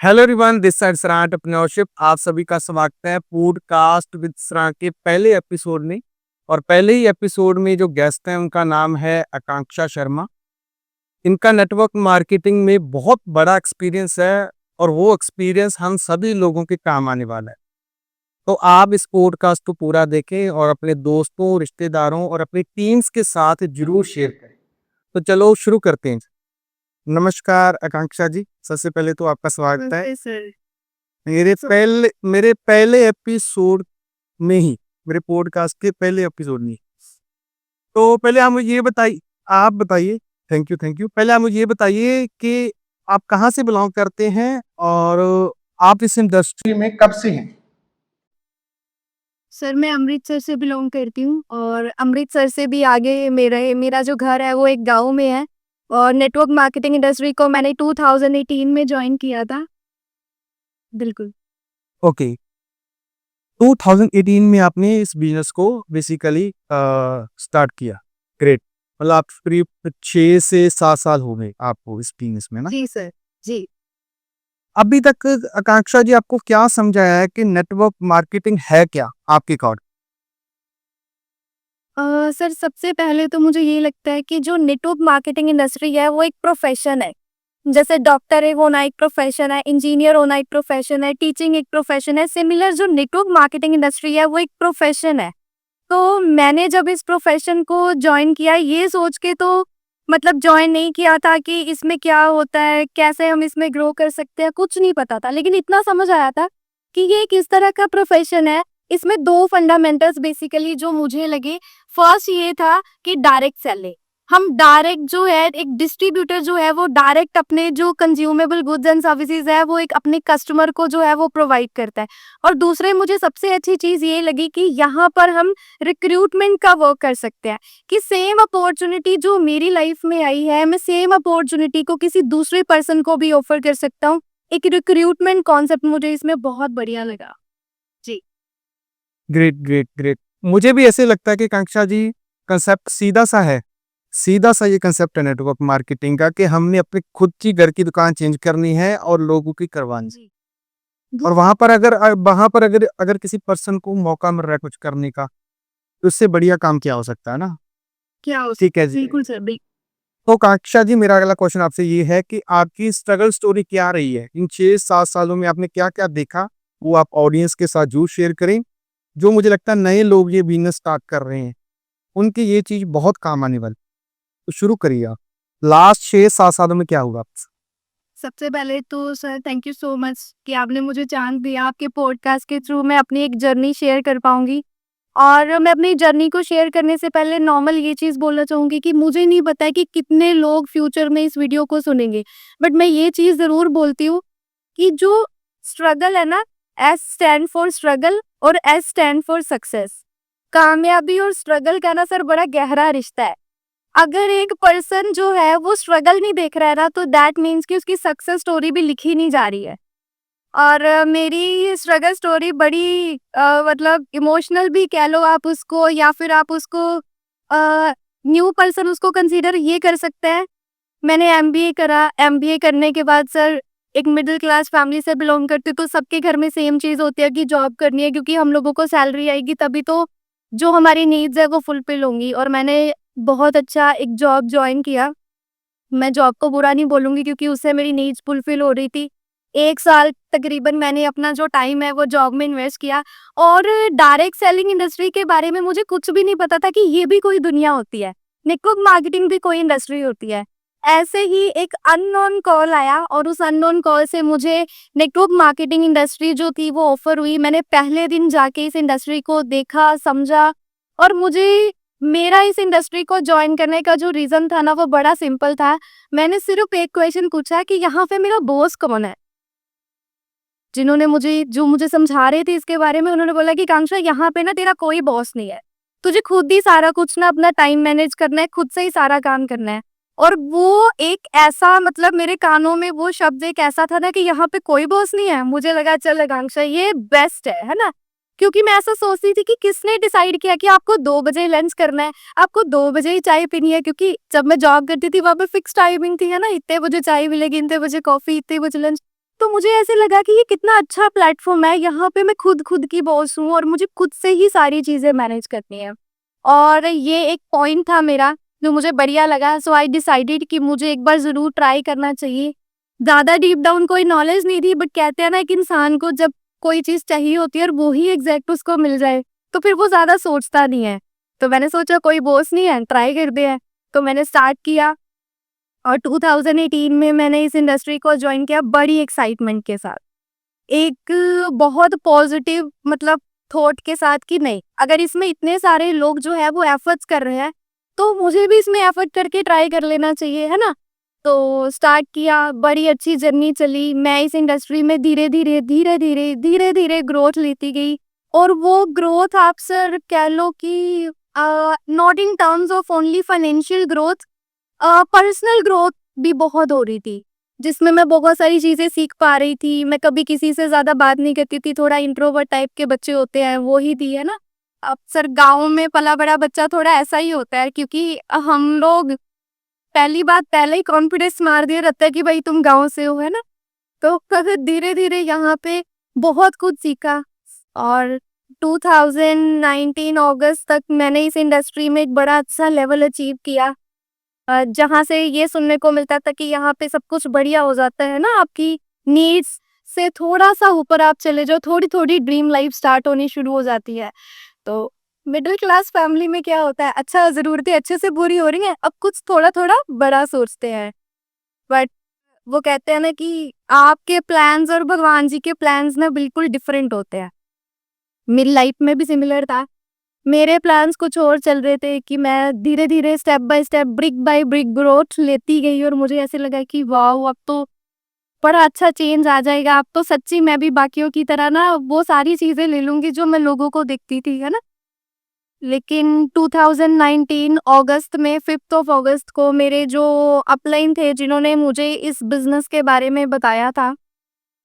Hello everyone, this side Sarah entrepreneurship. आप सभी का स्वागत है पॉडकास्ट विद सराह के पहले एपिसोड में। और पहले ही एपिसोड में जो गेस्ट हैं उनका नाम है आकांक्षा शर्मा। इनका नेटवर्क मार्केटिंग में बहुत बड़ा एक्सपीरियंस है और वो एक्सपीरियंस हम सभी लोगों के काम आने वाला है। तो आप इस पॉडकास्ट को पूरा देखें और अपने दोस्तों, रिश्तेदारों और अपनी टीम्स के साथ जरूर शेयर करें। तो चलो शुरू करते हैं। नमस्कार आकांक्षा जी, सबसे पहले तो आपका स्वागत है नमस्ते सर। मेरे पहले एपिसोड में ही, मेरे पॉडकास्ट के पहले एपिसोड में ही। तो पहले आप बताइए। Thank you. पहले आप मुझे ये बताइए कि आप कहाँ से बिलोंग करते हैं और आप इस इंडस्ट्री में कब से हैं? सर मैं अमृतसर से बिलोंग करती हूँ और अमृतसर से भी आगे मेरा जो घर है वो एक गाँव में है। और नेटवर्क मार्केटिंग इंडस्ट्री को मैंने 2018 में जॉइन किया था। बिल्कुल। ओके, 2018 में आपने इस बिजनेस को बेसिकली स्टार्ट किया। ग्रेट। मतलब आप करीब 6 से 7 साल हो गए आपको इस बिजनेस में ना? जी सर। जी। अभी तक आकांक्षा जी आपको क्या समझाया है कि नेटवर्क मार्केटिंग है क्या आपके अकॉर्डिंग? सर सबसे पहले तो मुझे ये लगता है कि जो नेटवर्क मार्केटिंग इंडस्ट्री है वो एक प्रोफेशन है। जैसे डॉक्टर है होना एक प्रोफेशन है, इंजीनियर होना एक प्रोफेशन है, टीचिंग एक प्रोफेशन है। सिमिलर जो नेटवर्क मार्केटिंग इंडस्ट्री है वो एक प्रोफेशन है। तो मैंने जब इस प्रोफेशन को जॉइन किया ये सोच के तो मतलब जॉइन नहीं किया था कि इसमें क्या होता है, कैसे हम इसमें ग्रो कर सकते हैं, कुछ नहीं पता था। लेकिन इतना समझ आया था कि ये किस तरह का प्रोफेशन है। इसमें दो फंडामेंटल्स बेसिकली जो मुझे लगे। फर्स्ट ये था कि डायरेक्ट सेलिंग। हम डायरेक्ट जो है एक डिस्ट्रीब्यूटर जो है वो डायरेक्ट अपने जो कंज्यूमेबल गुड्स एंड सर्विसेज है वो एक अपने कस्टमर को जो है वो प्रोवाइड करता है। और दूसरे मुझे सबसे अच्छी चीज ये लगी कि यहाँ पर हम रिक्रूटमेंट का वर्क कर सकते हैं कि सेम अपॉर्चुनिटी जो मेरी लाइफ में आई है मैं सेम अपॉर्चुनिटी को किसी दूसरे पर्सन को भी ऑफर कर सकता हूँ। एक रिक्रूटमेंट कॉन्सेप्ट मुझे इसमें बहुत बढ़िया लगा। जी। ग्रेट। मुझे भी ऐसे लगता है कि आकांक्षा जी, कंसेप्ट सीधा सा ये कंसेप्ट है नेटवर्क मार्केटिंग का कि हमने अपने खुद की घर की दुकान चेंज करनी है और लोगों की करवानी है। जी। और वहां पर अगर किसी पर्सन को मौका मिल रहा है कुछ करने का, तो उससे बढ़िया काम क्या हो सकता है ना? क्या हो ठीक है जी। बिल्कुल सर। तो काक्षा जी, मेरा अगला क्वेश्चन आपसे ये है कि आपकी स्ट्रगल स्टोरी क्या रही है? इन 6-7 सालों में आपने क्या-क्या देखा? वो आप ऑडियंस के साथ ज़रूर शेयर करें। जो मुझे लगता है नए लोग ये बिज़नेस स्टार्ट कर रहे हैं, उनकी ये चीज़ बहुत काम आने वाली है। तो शुरू करिए आप। लास्ट 6-7 सालों में क्या हुआ आपके साथ? सबसे पहले तो sir thank you so much कि आपने मुझे चांस दिया। आपके पॉडकास्ट के थ्रू मैं अपनी एक जर्नी शेयर कर पाऊंगी। और मैं अपनी जर्नी को शेयर करने से पहले नॉर्मल ये चीज़ बोलना चाहूँगी कि मुझे नहीं पता है कि कितने लोग फ्यूचर में इस वीडियो को सुनेंगे। बट मैं ये चीज़ ज़रूर बोलती हूँ कि जो स्ट्रगल है ना, एस स्टैंड फॉर स्ट्रगल और एस स्टैंड फॉर सक्सेस। कामयाबी और स्ट्रगल का ना सर बड़ा गहरा रिश्ता है। अगर एक पर्सन जो है वो स्ट्रगल नहीं देख रहा है ना तो दैट मीन्स कि उसकी सक्सेस स्टोरी भी लिखी नहीं जा रही है। और मेरी स्ट्रगल स्टोरी बड़ी मतलब इमोशनल भी कह लो आप उसको या फिर आप उसको न्यू पर्सन उसको कंसीडर ये कर सकते हैं। मैंने एमबीए करा। एमबीए करने के बाद सर एक मिडिल क्लास फैमिली से बिलोंग करती हूँ तो सबके घर में सेम चीज़ होती है कि जॉब करनी है क्योंकि हम लोगों को सैलरी आएगी तभी तो जो हमारी नीड्स है वो फुलफिल होंगी। और मैंने बहुत अच्छा एक जॉब जॉइन किया। मैं जॉब को बुरा नहीं बोलूँगी क्योंकि उससे मेरी नीड्स फुलफिल हो रही थी। 1 साल तकरीबन मैंने अपना जो टाइम है वो जॉब में इन्वेस्ट किया। और डायरेक्ट सेलिंग इंडस्ट्री के बारे में मुझे कुछ भी नहीं पता था कि ये भी कोई दुनिया होती है। नेटवर्क मार्केटिंग भी कोई इंडस्ट्री होती है। ऐसे ही एक अननोन कॉल आया और उस अननोन कॉल से मुझे नेटवर्क मार्केटिंग इंडस्ट्री जो थी वो ऑफर हुई। मैंने पहले दिन जाके इस इंडस्ट्री को देखा, समझा। और मुझे मेरा इस इंडस्ट्री को जॉइन करने का जो रीज़न था ना वो बड़ा सिंपल था। मैंने सिर्फ़ एक क्वेश्चन पूछा कि यहाँ पे मेरा बॉस कौन है? जो मुझे समझा रहे थे इसके बारे में उन्होंने बोला कि कांक्षा यहाँ पे ना तेरा कोई बॉस नहीं है। तुझे खुद ही सारा कुछ ना अपना टाइम मैनेज करना है, खुद से ही सारा काम करना है। और वो एक ऐसा मतलब मेरे कानों में वो शब्द एक ऐसा था ना कि यहाँ पे कोई बॉस नहीं है। मुझे लगा चल आकांक्षा ये बेस्ट है ना? क्योंकि मैं ऐसा सोचती थी कि किसने डिसाइड किया कि आपको 2 बजे लंच करना है, आपको 2 बजे ही चाय पीनी है क्योंकि जब मैं जॉब करती थी वहाँ पे फिक्स टाइमिंग थी है ना, इतने बजे चाय मिलेगी, इतने बजे कॉफ़ी, इतने बजे लंच। तो मुझे ऐसे लगा कि ये कितना अच्छा प्लेटफ़ॉर्म है, यहाँ पे मैं खुद की बॉस हूँ और मुझे खुद से ही सारी चीज़ें मैनेज करनी है। और ये एक पॉइंट था मेरा जो मुझे बढ़िया लगा, सो आई डिसाइडेड कि मुझे एक बार ज़रूर ट्राई करना चाहिए। ज़्यादा डीप डाउन कोई नॉलेज नहीं थी, बट कहते हैं ना कि इंसान को जब कोई चीज़ चाहिए होती है और वो ही एग्ज़ैक्ट उसको मिल जाए, तो फिर वो ज़्यादा सोचता नहीं है। तो मैंने सोचा कोई बॉस नहीं है, ट्राई करते हैं। तो मैंने स्टार्ट किया और 2018 में मैंने इस इंडस्ट्री को जॉइन किया बड़ी एक्साइटमेंट के साथ। एक बहुत पॉजिटिव मतलब थॉट के साथ कि नहीं, अगर इसमें इतने सारे लोग जो है वो एफर्ट्स कर रहे हैं, तो मुझे भी इसमें एफर्ट करके ट्राई कर लेना चाहिए, है ना? तो स्टार्ट किया, बड़ी अच्छी जर्नी चली। मैं इस इंडस्ट्री में धीरे-धीरे ग्रोथ लेती गई और वो ग्रोथ आप सर कह लो कि not in terms of only financial growth, personal growth भी बहुत हो रही थी, जिसमें मैं बहुत सारी चीज़ें सीख पा रही थी। मैं कभी किसी से ज़्यादा बात नहीं करती थी, थोड़ा इंट्रोवर्ट टाइप के बच्चे होते हैं, वो ही थी, है ना? अक्सर गाँव में पला-बड़ा बच्चा थोड़ा ऐसा ही होता है क्योंकि हम लोग पहली बात पहले ही कॉन्फिडेंस मार दिया रहता है कि भाई तुम गाँव से हो, है ना? तो फिर धीरे-धीरे यहाँ पे बहुत कुछ सीखा और 2019 अगस्त तक मैंने इस इंडस्ट्री में एक बड़ा अच्छा लेवल अचीव किया। जहाँ से ये सुनने को मिलता था कि यहाँ पे सब कुछ बढ़िया हो जाता है ना, आपकी नीड्स से थोड़ा-सा ऊपर आप चले जाओ, थोड़ी-थोड़ी ड्रीम लाइफ स्टार्ट होनी शुरू हो जाती है। तो मिडिल क्लास फैमिली में क्या होता है, अच्छा ज़रूरतें अच्छे से पूरी हो रही हैं, अब कुछ थोड़ा-थोड़ा बड़ा सोचते हैं। बट वो कहते हैं ना कि आपके प्लान्स और भगवान जी के प्लान्स ना बिल्कुल डिफरेंट होते हैं। मेरी लाइफ में भी सिमिलर था। मेरे प्लान्स कुछ और चल रहे थे कि मैं धीरे-धीरे step by step, brick by brick growth लेती गई और मुझे ऐसे लगा कि वाओ! अब तो बड़ा अच्छा चेंज आ जाएगा। अब तो सच्ची मैं भी बाकियों की तरह ना वो सारी चीज़ें ले लूँगी जो मैं लोगों को दिखती थी, है ना? लेकिन 2019 अगस्त में 5th ऑफ अगस्त को मेरे जो अपलाइन थे जिन्होंने मुझे इस बिज़नेस के बारे में बताया था,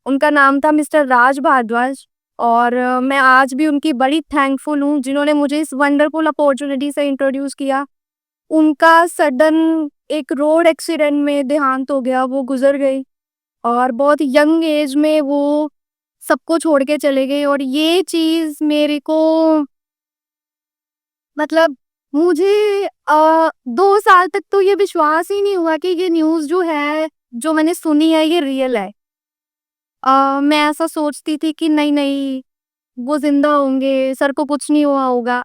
उनका नाम था मिस्टर राज भारद्वाज और मैं आज भी उनकी बड़ी थैंकफुल हूँ जिन्होंने मुझे इस वंडरफुल अपॉर्चुनिटी से इंट्रोड्यूस किया। उनका सडन एक रोड एक्सीडेंट में देहांत हो गया, वो गुज़र गई और बहुत यंग एज में वो सबको छोड़ के चले गए और ये चीज़ मेरे को मतलब मुझे 2 साल तक तो ये विश्वास ही नहीं हुआ कि ये न्यूज़ जो है, जो मैंने सुनी है ये रियल है। मैं ऐसा सोचती थी कि नहीं, वो ज़िंदा होंगे, सर को कुछ नहीं हुआ होगा,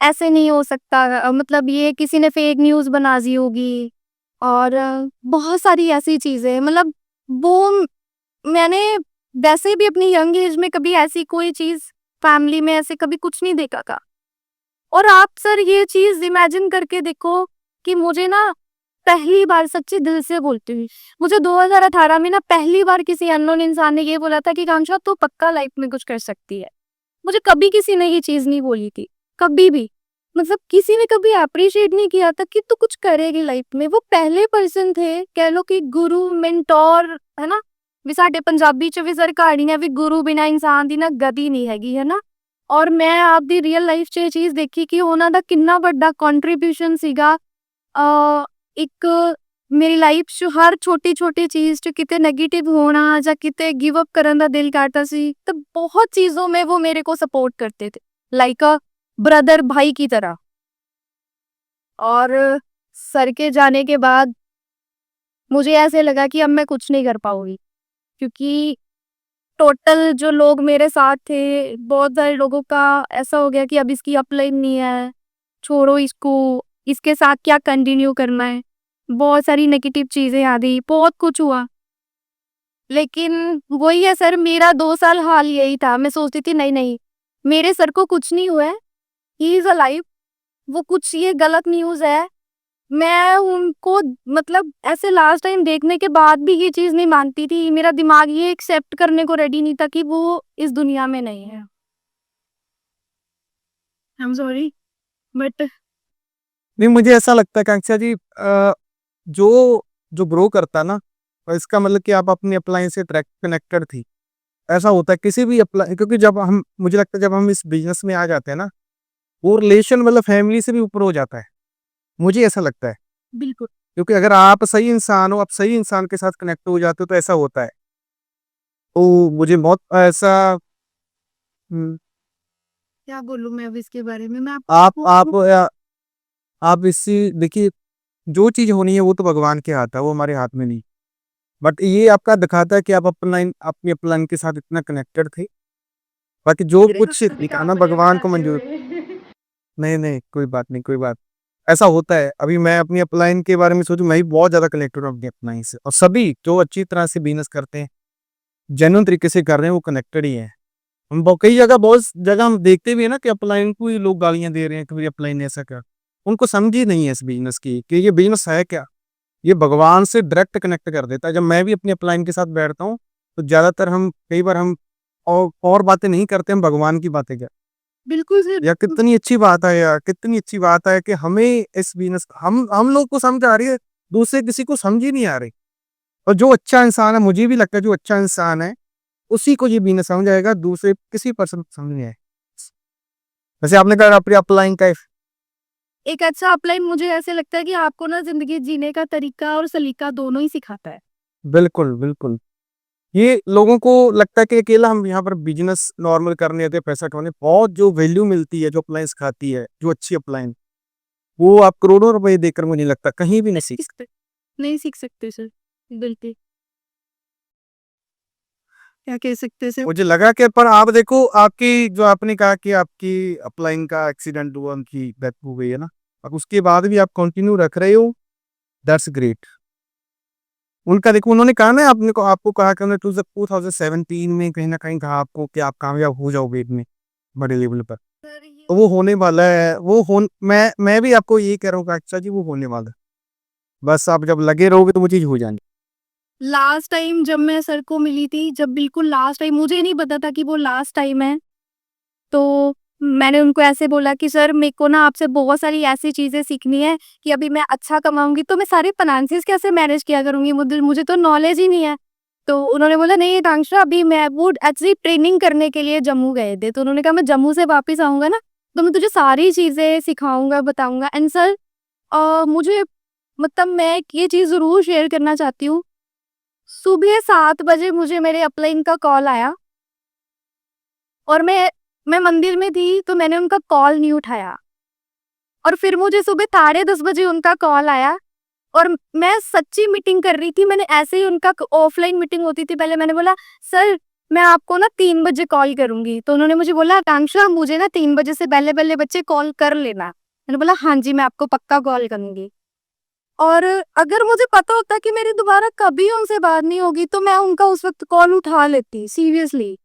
ऐसे नहीं हो सकता मतलब ये किसी ने फेक न्यूज़ बना दी होगी और बहुत सारी ऐसी चीज़ें मतलब वो मैंने वैसे भी अपनी यंग एज में कभी ऐसी कोई चीज़ फैमिली में ऐसे कभी कुछ नहीं देखा था। और आप सर ये चीज़ इमेजिन करके देखो कि मुझे ना पहली बार सच्चे दिल से बोलती हूँ, मुझे 2018 में ना पहली बार किसी अननोन इंसान ने ये बोला था कि कांक्षा तू पक्का लाइफ में कुछ कर सकती है। मुझे कभी किसी ने ये चीज़ नहीं बोली थी, कभी भी। मतलब किसी ने कभी एप्रिशिएट नहीं किया था कि तू कुछ करेगी लाइफ में। वो पहले पर्सन थे कह लो कि गुरु, मेंटोर, है ना? ਵੀ ਸਾਡੇ ਪੰਜਾਬੀ ਚ ਵੀ ਸਰ ਕਹਾਣੀ ਹੈ ਵੀ ਗੁਰੂ ਬਿਨਾ ਇਨਸਾਨ ਦੀ ਨਾ ਗਤੀ ਨਹੀਂ ਹੈਗੀ, ਹੈ ਨਾ? ਔਰ ਮੈਂ ਆਪਦੀ ਰੀਅਲ ਲਾਈਫ 'ਚ ਇਹ ਚੀਜ਼ ਦੇਖੀ ਕਿ ਉਹਨਾਂ ਦਾ ਕਿੰਨਾ ਵੱਡਾ ਕੰਟਰੀਬਿਊਸ਼ਨ ਸੀਗਾ ਇੱਕ ਮੇਰੀ ਲਾਈਫ 'ਚ ਹਰ ਛੋਟੀ-ਛੋਟੀ ਚੀਜ਼ 'ਚ ਕਿਤੇ नेगेटिव होना ਜਾਂ ਕਿਤੇ गिव अप ਕਰਨ ਦਾ ਦਿਲ ਕਰता ਸੀ तो बहुत चीज़ों में वो मेरे को सपोर्ट करते थे लाइक अ ब्रदर, भाई की तरह। और सर के जाने के बाद मुझे ऐसे लगा कि अब मैं कुछ नहीं कर पाऊंगी क्योंकि टोटल जो लोग मेरे साथ थे, बहुत सारे लोगों का ऐसा हो गया कि अब इसकी अपलाइन नहीं है, छोड़ो इसको, इसके साथ क्या कंटिन्यू करना है। बहुत सारी नेगेटिव चीज़ें आ गई, बहुत कुछ हुआ। लेकिन वही है सर, मेरा 2 साल हाल यही था। मैं सोचती थी नहीं, मेरे सर को कुछ नहीं हुआ है, ही इज़ अलाइव। वो कुछ ये गलत न्यूज़ है। मैं उनको मतलब ऐसे लास्ट टाइम देखने के बाद भी ये चीज़ नहीं मानती थी। मेरा दिमाग ये एक्सेप्ट करने को रेडी नहीं था कि वो इस दुनिया में नहीं है। आई एम सॉरी बट नहीं, मुझे ऐसा लगता है कांक्षा जी, जो जो ग्रो करता है ना, और इसका मतलब कि आप अपनी अपलाइन से डायरेक्ट कनेक्टेड थी। ऐसा होता है किसी भी अपलाइन, क्योंकि जब हम, मुझे लगता है जब हम इस बिज़नेस में आ जाते हैं ना, वो रिलेशन मतलब फैमिली से भी ऊपर हो जाता है। मुझे ऐसा लगता है। बिल्कुल। क्योंकि अगर आप सही इंसान हो, आप सही इंसान के साथ कनेक्ट हो जाते हो तो ऐसा होता है। तो मुझे बहुत ऐसा क्या बोलूँ मैं अब इसके बारे में? मैं आप आपको आप आप इससे देखिए, जो चीज़ होनी है वो तो भगवान के हाथ है, वो हमारे हाथ में नहीं। बट ये आपका दिखाता है कि आप अपनी अपलाइन के साथ इतना कनेक्टेड थे। बाकी जो कुछ दिखाना भगवान को मंज़ूर। नहीं, नहीं, कोई बात नहीं, कोई बात। ऐसा होता है, अभी मैं अपनी अपलाइन के बारे में सोचूँ, मैं भी बहुत ज़्यादा कनेक्टेड हूँ अपनी अपलाइन से, और सभी जो अच्छी तरह से बिज़नेस करते हैं, जेन्युइन तरीके से कर रहे हैं, वो कनेक्टेड ही हैं। हम कई जगह बहुत जगह हम देखते भी है ना कि अपलाइन को ही लोग गालियाँ दे रहे हैं कि भाई अपलाइन ऐसा कर। उनको समझ ही नहीं है इस बिज़नेस की कि ये बिज़नेस है क्या? ये भगवान से डायरेक्ट कनेक्ट कर देता है। जब मैं भी अपनी अपलाइन के साथ बैठता हूँ, तो ज़्यादातर हम कई बार हम और बातें नहीं करते, हम भगवान की बातें कर। बिल्कुल सर। यार कितनी अच्छी बात है यार, कितनी अच्छी बात है कि हमें इस बिज़नेस हम लोग को समझ आ रही है, दूसरे किसी को समझ ही नहीं आ रही। और जो अच्छा इंसान है, मुझे भी लगता है जो अच्छा इंसान है, उसी को ये बिज़नेस समझ आएगा, दूसरे किसी पर्सन को समझ नहीं आएगा। वैसे आपने कहा अपनी अपलाइन का एक अच्छा अपलाइन मुझे ऐसे लगता है कि आपको ना ज़िंदगी जीने का तरीका और सलीका दोनों ही सिखाता है। बिल्कुल, बिल्कुल। ये लोगों को लगता है कि अकेला हम यहाँ पर बिज़नेस नॉर्मल करने आते हैं, पैसा कमाने, बहुत जो वैल्यू मिलती है, जो अप्लायंस सिखाती है, जो अच्छी अप्लायंस, वो आप करोड़ों रुपए देकर मुझे नहीं लगता कहीं भी नहीं सीख सकते। नहीं सीख सकते सर, बिल्कुल। क्या कह सकते सर? मुझे लगा कि पर आप देखो, आपकी जो आपने कहा कि आपकी अपलाइन का एक्सीडेंट हुआ, उनकी डेथ हो गई है ना? अब उसके बाद भी आप कंटिन्यू रख रहे हो, दैट्स ग्रेट। उनका देखो, उन्होंने कहा ना, आपने को आपको कहा कि उन्होंने 2017 में कहीं न कहीं कहा आपको कि आप कामयाब हो जाओगे इतने बड़े लेवल पर। सर ये तो वो होने वाला है, वो होन मैं भी आपको यही कह रहा हूँ कि अच्छा जी वो होने वाला है। बस आप जब लगे रहोगे तो वो चीज़ हो जानी। लास्ट टाइम जब मैं सर को मिली थी, जब बिल्कुल लास्ट टाइम मुझे नहीं पता था कि वो लास्ट टाइम है, तो मैंने उनको ऐसे बोला कि सर मेरे को ना आपसे बहुत सारी ऐसी चीज़ें सीखनी है कि अभी मैं अच्छा कमाऊँगी तो मैं सारे फाइनेंसेस कैसे मैनेज किया करूँगी? मुझे मुझे तो नॉलेज ही नहीं है। तो उन्होंने बोला नहीं आकांक्षा, अभी मैं वो एक्चुअली ट्रेनिंग करने के लिए जम्मू गए थे, तो उन्होंने कहा मैं जम्मू से वापस आऊँगा ना, तो मैं तुझे सारी चीज़ें सिखाऊँगा, बताऊँगा। एंड सर मुझे मतलब मैं एक ये चीज़ ज़रूर शेयर करना चाहती हूँ। सुबह 7 बजे मुझे मेरे अपलाइन का कॉल आया और मैं मंदिर में थी, तो मैंने उनका कॉल नहीं उठाया, और फिर मुझे सुबह साढ़े 10 बजे उनका कॉल आया, और मैं सच्ची मीटिंग कर रही थी। मैंने ऐसे ही उनका ऑफलाइन मीटिंग होती थी पहले, मैंने बोला सर मैं आपको ना 3 बजे कॉल करूँगी। तो उन्होंने मुझे बोला आकांक्षा मुझे ना 3 बजे से पहले-पहले बच्चे कॉल कर लेना। मैंने बोला हाँ जी, मैं आपको पक्का कॉल करूँगी। और अगर मुझे पता होता कि मेरी दोबारा कभी उनसे बात नहीं होगी, तो मैं उनका उस वक़्त कॉल उठा लेती सीरियसली।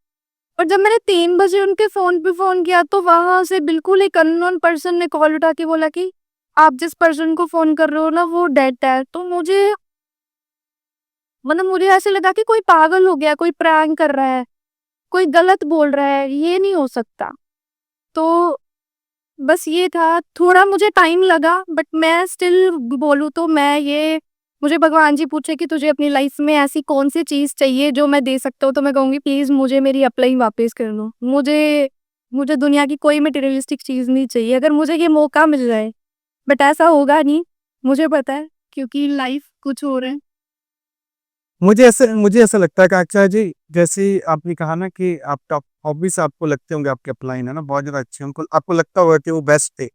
और जब मैंने 3 बजे उनके फ़ोन पे फ़ोन किया, तो वहाँ से बिल्कुल एक अननोन पर्सन ने कॉल उठा के बोला कि आप जिस पर्सन को फ़ोन कर रहे हो ना वो डेड है। तो मुझे मतलब मुझे ऐसे लगा कि कोई पागल हो गया, कोई प्रैंक कर रहा है, कोई गलत बोल रहा है, ये नहीं हो सकता। तो बस ये था, थोड़ा मुझे टाइम लगा, बट मैं स्टिल बोलूँ तो मैं ये मुझे भगवान जी पूछे कि तुझे अपनी लाइफ में ऐसी कौन-सी चीज़ चाहिए जो मैं दे सकता हूँ, तो मैं कहूँगी प्लीज़ मुझे मेरी अपलाइन वापस कर दो। मुझे मुझे दुनिया की कोई मटेरियलिस्टिक चीज़ नहीं चाहिए, अगर मुझे ये मौका मिल जाए, बट ऐसा होगा नहीं, मुझे पता है, क्योंकि लाइफ कुछ और है। मुझे ऐसा लगता है कि अच्छा जी, जैसे आपने कहा ना कि आप टॉप हॉबीज़ आपको लगते होंगे, आपके अपलाइन है ना बहुत ज़्यादा अच्छे हैं, उनको आपको लगता होगा कि वो बेस्ट थे।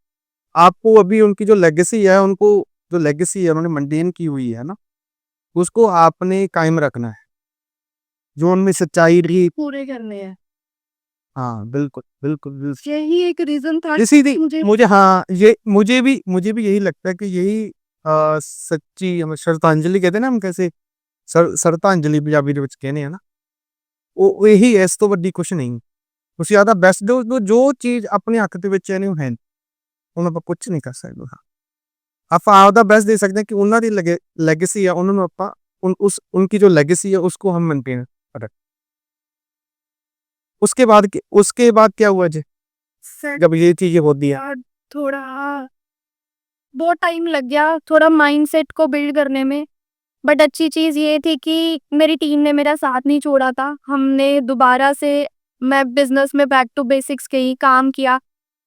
आपको अभी उनकी जो लेगेसी है, उनको जो लेगेसी है उन्होंने मेंटेन की हुई है ना, उसको आपने कायम रखना है। जो उनमें सच्चाई रही। पूरे करने हैं। हाँ, बिल्कुल, बिल्कुल, यही एक रीज़न था इसीलिए कि मुझे मुझे, हाँ, ये मुझे भी यही लगता है कि यही सच्ची हम श्रद्धांजलि कहते हैं ना, हम कैसे श्रद्धांजलि पंजाबी ਦੇ ਵਿੱਚ ਕਹਿੰਦੇ ਆ ਨਾ, ਉਹ ਇਹੀ ਹੈ, ਇਸ ਤੋਂ ਵੱਡੀ ਕੁਛ ਨਹੀਂ। ਤੁਸੀਂ ਆਦਾ ਬੈਸਟ ਦਿਓ, ਜੋ ਚੀਜ਼ ਆਪਣੇ ਹੱਥ ਦੇ ਵਿੱਚ ਹੈ ਨਹੀਂ, ਉਹ ਹੈ ਨੀ, ਉਹਨੂੰ ਆਪਾਂ ਕੁਛ ਨਹੀਂ ਕਰ ਸਕਦੇ। ਹਾਂ, ਆਪਾਂ ਆਪਦਾ ਬੈਸਟ ਦੇ ਸਕਦੇ ਹਾਂ ਕਿ ਉਹਨਾਂ ਦੀ ਲੈਗੇसी ਹੈ, ਉਹਨਾਂ ਨੂੰ ਆਪਾਂ उनकी जो लेगेसी है उसको हम मेंटेन करें। उसके बाद क्या हुआ जी, सर जब ये चीजें होती है? थोड़ा बहुत टाइम लग गया थोड़ा माइंडसेट को बिल्ड करने में। बट अच्छी चीज़ ये थी कि मेरी टीम ने मेरा साथ नहीं छोड़ा था। हमने दोबारा से मैं बिज़नेस में बैक टू बेसिक्स गई, काम किया,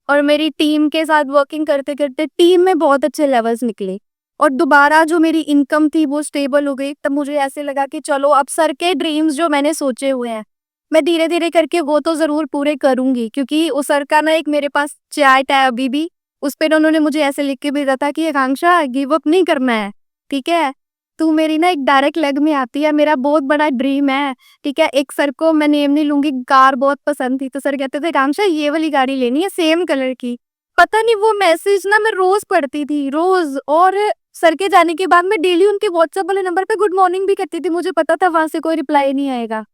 और मेरी टीम के साथ वर्किंग करते-करते टीम में बहुत अच्छे लेवल्स निकले। और दोबारा जो मेरी इनकम थी वो स्टेबल हो गई, तब मुझे ऐसे लगा कि चलो अब सर के ड्रीम्स जो मैंने सोचे हुए हैं, मैं धीरे-धीरे करके वो तो ज़रूर पूरे करूँगी, क्योंकि उस सर का ना एक मेरे पास चैट है अभी भी, उस पे ना उन्होंने मुझे ऐसे लिख के भेजा था कि आकांक्षा गिव अप नहीं करना है, ठीक है? तू मेरी ना एक डायरेक्ट लेग में आती है, मेरा बहुत बड़ा ड्रीम है, ठीक है? एक सर को मैं नेम नहीं लूँगी, कार बहुत पसंद थी, तो सर कहते थे आकांक्षा ये वाली गाड़ी लेनी है सेम कलर की। पता नहीं वो मैसेज ना मैं रोज़ पढ़ती थी, रोज़, और सर के जाने के बाद मैं डेली उनके व्हाट्सएप वाले नंबर पे गुड मॉर्निंग भी करती थी, मुझे पता था वहाँ से कोई रिप्लाई नहीं आएगा।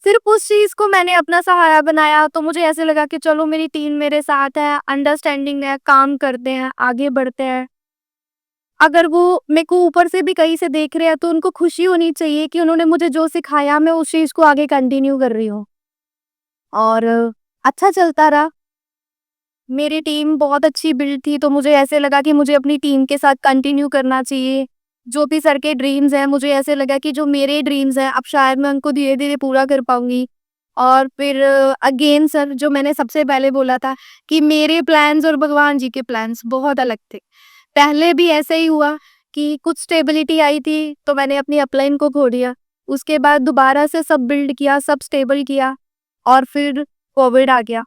सिर्फ उस चीज़ को मैंने अपना सहारा बनाया, तो मुझे ऐसे लगा कि चलो मेरी टीम मेरे साथ है, अंडरस्टैंडिंग है, काम करते हैं, आगे बढ़ते हैं। अगर वो मेरे को ऊपर से भी कहीं से देख रहे हैं तो उनको खुशी होनी चाहिए कि उन्होंने मुझे जो सिखाया मैं उस चीज़ को आगे कंटिन्यू कर रही हूँ। और अच्छा चलता रहा। मेरी टीम बहुत अच्छी बिल्ड थी, तो मुझे ऐसे लगा कि मुझे अपनी टीम के साथ कंटिन्यू करना चाहिए। जो भी सर के ड्रीम्स हैं, मुझे ऐसे लगा कि जो मेरे ड्रीम्स हैं, अब शायद मैं उनको धीरे-धीरे पूरा कर पाऊँगी। और फिर अगेन सर, जो मैंने सबसे पहले बोला था कि मेरे प्लान्स और भगवान जी के प्लान्स बहुत अलग थे। पहले भी ऐसे ही हुआ कि कुछ स्टेबिलिटी आई थी, तो मैंने अपनी अपलाइन को खो दिया। उसके बाद दोबारा से सब बिल्ड किया, सब स्टेबल किया, और फिर कोविड आ गया।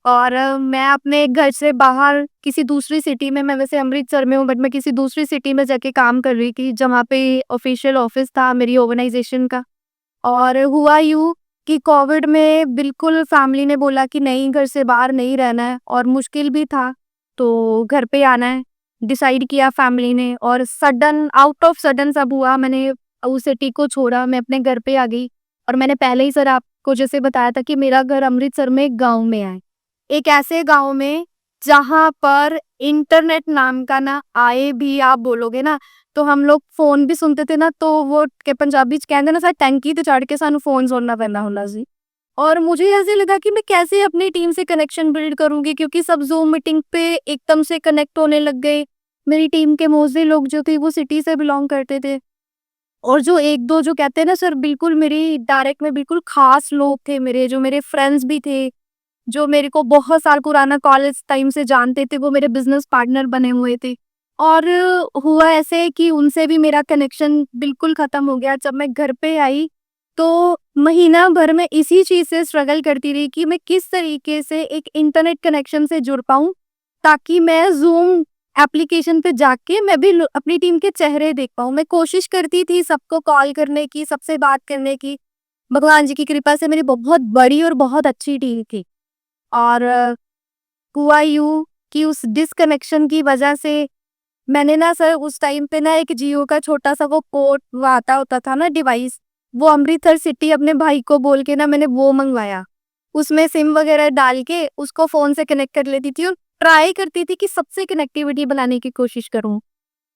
और मैं अपने घर से बाहर किसी दूसरी सिटी में, मैं वैसे अमृतसर में हूँ, बट मैं किसी दूसरी सिटी में जाके काम कर रही थी, जहाँ पे ऑफिशियल ऑफिस था मेरी ऑर्गेनाइजेशन का। और हुआ यूँ कि कोविड में बिल्कुल फैमिली ने बोला कि नहीं, घर से बाहर नहीं रहना है, और मुश्किल भी था, तो घर पे आना है, डिसाइड किया फैमिली ने, और सडन, आउट ऑफ सडन सब हुआ। मैंने उस सिटी को छोड़ा, मैं अपने घर पे आ गई। और मैंने पहले ही सर आपको जैसे बताया था कि मेरा घर अमृतसर में एक गाँव में है। एक ऐसे गाँव में जहाँ पर इंटरनेट नाम का ना आए भी आप बोलोगे ना, तो हम लोग फ़ोन भी सुनते थे ना, तो वो के पंजाबी च कहंदे ना सा टैंकी ते चढ़ के सानू फ़ोन सुनना पैंदा हुंदा सी। और मुझे ऐसे लगा कि मैं कैसे अपनी टीम से कनेक्शन बिल्ड करूँगी, क्योंकि सब ज़ूम मीटिंग पे एकदम से कनेक्ट होने लग गए। मेरी टीम के मोस्टली लोग जो थे वो सिटी से बिलॉन्ग करते थे, और जो 1-2 जो कहते हैं ना सर, बिल्कुल मेरी डायरेक्ट में बिल्कुल ख़ास लोग थे मेरे, जो मेरे फ्रेंड्स भी थे, जो मेरे को बहुत साल पुराना कॉलेज टाइम से जानते थे, वो मेरे बिज़नेस पार्टनर बने हुए थे। और हुआ ऐसे कि उनसे भी मेरा कनेक्शन बिल्कुल ख़त्म हो गया। जब मैं घर पे आई, तो महीना भर में इसी चीज़ से स्ट्रगल करती रही कि मैं किस तरीके से एक इंटरनेट कनेक्शन से जुड़ पाऊँ, ताकि मैं ज़ूम एप्लीकेशन पे जाके मैं भी लो अपनी टीम के चेहरे देख पाऊँ। मैं कोशिश करती थी सबको कॉल करने की, सबसे बात करने की। भगवान जी की कृपा से मेरी बहुत बड़ी और बहुत अच्छी टीम थी। और हुआ यूँ कि उस डिसकनेक्शन की वजह से मैंने ना सर उस टाइम पे ना एक जियो का छोटा-सा वो पोर्ट वो आता होता था ना डिवाइस, वो अमृतसर सिटी अपने भाई को बोल के ना मैंने वो मँगवाया। उसमें सिम वगैरह डाल के उसको फ़ोन से कनेक्ट कर लेती थी, और ट्राई करती थी कि सबसे कनेक्टिविटी बनाने की कोशिश करूँ।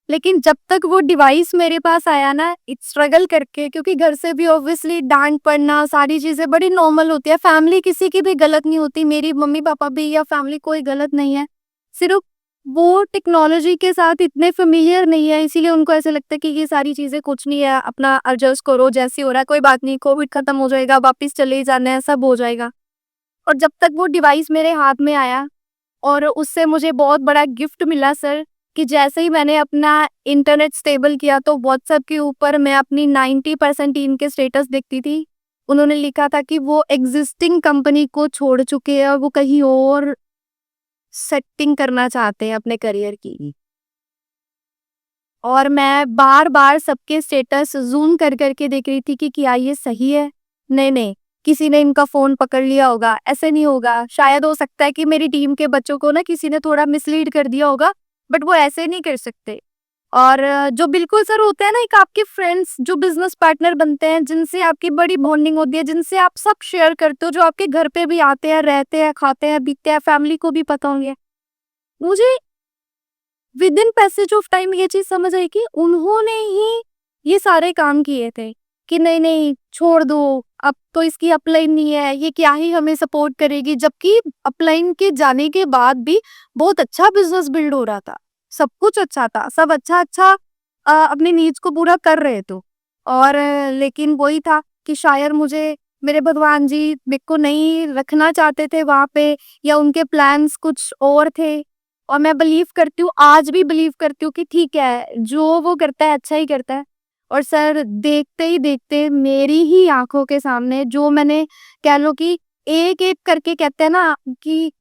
लेकिन जब तक वो डिवाइस मेरे पास आया ना, स्ट्रगल करके, क्योंकि घर से भी ऑब्वियसली डाँट पड़ना, सारी चीज़ें बड़ी नॉर्मल होती है। फैमिली किसी की भी गलत नहीं होती, मेरी मम्मी-पापा भी या फैमिली कोई गलत नहीं है। सिर्फ़ वो टेक्नोलॉजी के साथ इतने फ़ैमिलियर नहीं है, इसीलिए उनको ऐसा लगता है कि ये सारी चीज़ें कुछ नहीं है, अपना एडजस्ट करो, जैसे हो रहा है कोई बात नहीं, कोविड खत्म हो जाएगा, वापस चले ही जाना है, सब हो जाएगा। और जब तक वो डिवाइस मेरे हाथ में आया, और उससे मुझे बहुत बड़ा गिफ्ट मिला सर, कि जैसे ही मैंने अपना इंटरनेट स्टेबल किया, तो व्हाट्सएप के ऊपर मैं अपनी 90% टीम के स्टेटस देखती थी। उन्होंने लिखा था कि वो एग्जिस्टिंग कंपनी को छोड़ चुके हैं और वो कहीं और सेटिंग करना चाहते हैं अपने करियर की। और मैं बार-बार सबके स्टेटस ज़ूम कर के देख रही थी कि क्या ये सही है? नहीं, किसी ने इनका फ़ोन पकड़ लिया होगा, ऐसे नहीं होगा। शायद हो सकता है कि मेरी टीम के बच्चों को ना किसी ने थोड़ा मिसलीड कर दिया होगा, बट वो ऐसे नहीं कर सकते। और जो बिल्कुल सर होते हैं ना, एक आपके फ्रेंड्स जो बिज़नेस पार्टनर बनते हैं, जिनसे आपकी बड़ी बॉन्डिंग होती है, जिनसे आप सब शेयर करते हो, जो आपके घर पे भी आते हैं, रहते हैं, खाते हैं, पीते हैं, फैमिली को भी पता होंगे। मुझे with in passage of time ये चीज़ समझ आई कि उन्होंने ही ये सारे काम किए थे, कि नहीं छोड़ दो, अब तो इसकी अपलाइन नहीं है, ये क्या ही हमें सपोर्ट करेगी, जबकि अपलाइन के जाने के बाद भी बहुत अच्छा बिजनेस बिल्ड हो रहा था, सब कुछ अच्छा था, सब अच्छा अपनी नीड्स को पूरा कर रहे थे। और लेकिन वही था कि शायद मुझे मेरे भगवान जी मेरे को नहीं रखना चाहते थे वहाँ पे, या उनके प्लान्स कुछ और थे। और मैं बिलीव करती हूँ, आज भी बिलीव करती हूँ कि ठीक है, जो वो करता है अच्छा ही करता है। और सर देखते ही देखते मेरी ही आँखों के सामने जो मैंने कह लो कि एक-एक करके कहते हैं ना कि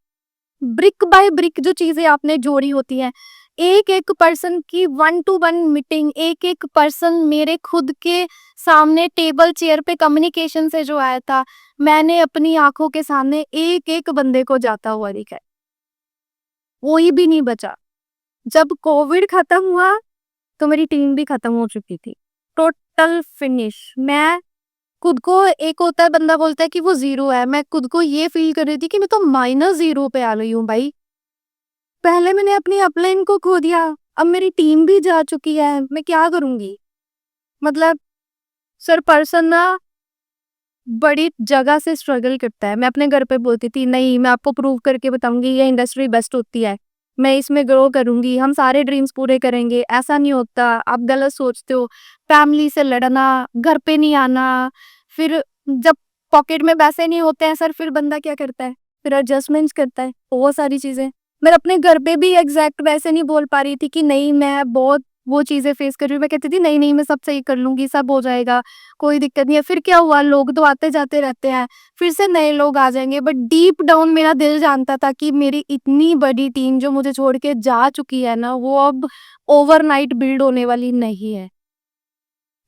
ब्रिक बाय ब्रिक जो चीज़ें आपने जोड़ी होती हैं, एक-एक पर्सन की 1 टू 1 मीटिंग, एक-एक पर्सन मेरे खुद के सामने टेबल चेयर पे कम्युनिकेशन से जो आया था, मैंने अपनी आँखों के सामने एक-एक बंदे को जाता हुआ देखा है। कोई भी नहीं बचा। जब कोविड खत्म हुआ, तो मेरी टीम भी खत्म हो चुकी थी। Total finish. मैं खुद को एक होता है बंदा बोलता है कि वो ज़ीरो है, मैं खुद को ये फ़ील कर रही थी कि मैं तो माइनस ज़ीरो पे आ गई हूँ भाई। पहले मैंने अपनी अपलाइन को खो दिया, अब मेरी टीम भी जा चुकी है, मैं क्या करूँगी? मतलब सर पर्सन ना बड़ी जगह से स्ट्रगल करता है। मैं अपने घर पे बोलती थी नहीं मैं आपको प्रूव करके बताऊँगी ये इंडस्ट्री बेस्ट होती है। मैं इसमें ग्रो करूँगी, हम सारे ड्रीम्स पूरे करेंगे, ऐसा नहीं होता, आप गलत सोचते हो। फैमिली से लड़ना, घर पे नहीं आना, फिर जब पॉकेट में पैसे नहीं होते हैं सर फिर बंदा क्या करता है? फिर एडजस्टमेंट्स करता है, बहुत सारी चीज़ें। मैं अपने घर पे भी एग्ज़ैक्ट वैसे नहीं बोल पा रही थी कि नहीं मैं बहुत वो चीज़ें फेस कर रही हूँ। मैं कहती थी नहीं, नहीं मैं सब सही कर लूँगी, सब हो जाएगा। कोई दिक्कत नहीं है। फिर क्या हुआ लोग तो आते-जाते रहते हैं, फिर से नए लोग आ जाएँगे बट डीप डाउन मेरा दिल जानता था कि मेरी इतनी बड़ी टीम जो मुझे छोड़ के जा चुकी है ना, वो अब ओवरनाइट बिल्ड होने वाली नहीं है।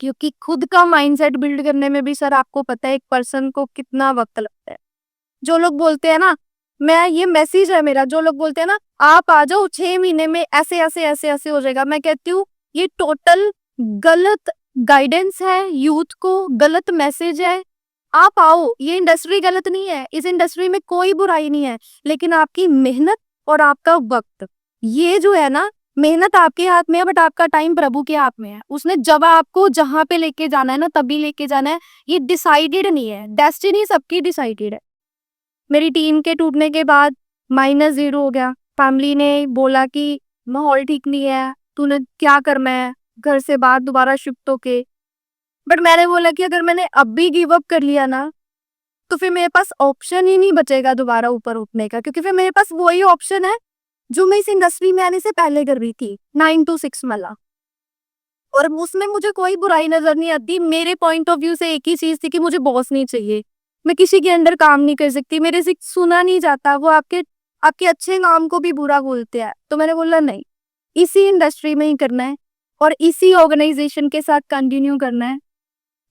क्योंकि खुद का माइंडसेट बिल्ड करने में भी सर आपको पता है एक पर्सन को कितना वक़्त लगता है। जो लोग बोलते हैं ना, मैं ये मैसेज है मेरा, जो लोग बोलते हैं ना, आप आ जाओ 6 महीने में ऐसे-ऐसे, ऐसे-ऐसे हो जाएगा। मैं कहती हूँ ये टोटल गलत गाइडेंस है यूथ को, गलत मैसेज है। आप आओ, ये इंडस्ट्री गलत नहीं है, इस इंडस्ट्री में कोई बुराई नहीं है, लेकिन आपकी मेहनत और आपका वक़्त, ये जो है ना, मेहनत आपके हाथ में है बट आपका टाइम प्रभु के हाथ में है। उसने जब आपको जहाँ पे लेके जाना है ना, तभी लेके जाना है। ये डिसाइडेड नहीं है, डेस्टिनी सबकी डिसाइडेड है। मेरी टीम के टूटने के बाद माइनस ज़ीरो हो गया। फैमिली ने बोला कि माहौल ठीक नहीं है, तूने क्या करना है, घर से बाहर दोबारा शिफ्ट होके। बट मैंने बोला कि अगर मैंने अब भी गिव अप कर लिया ना, तो फिर मेरे पास ऑप्शन ही नहीं बचेगा दोबारा ऊपर उठने का क्योंकि फिर मेरे पास वही ऑप्शन है, जो मैं इस इंडस्ट्री में आने से पहले कर रही थी, 9 टू 6 वाला। और उसमें मुझे कोई बुराई नज़र नहीं आती। मेरे पॉइंट ऑफ व्यू से एक ही चीज़ थी कि मुझे बॉस नहीं चाहिए। मैं किसी के अंडर काम नहीं कर सकती, मेरे से सुना नहीं जाता, वो आपके आपके अच्छे काम को भी बुरा बोलते हैं। तो मैंने बोला नहीं, इसी इंडस्ट्री में ही करना है और इसी ऑर्गेनाइज़ेशन के साथ कंटिन्यू करना है।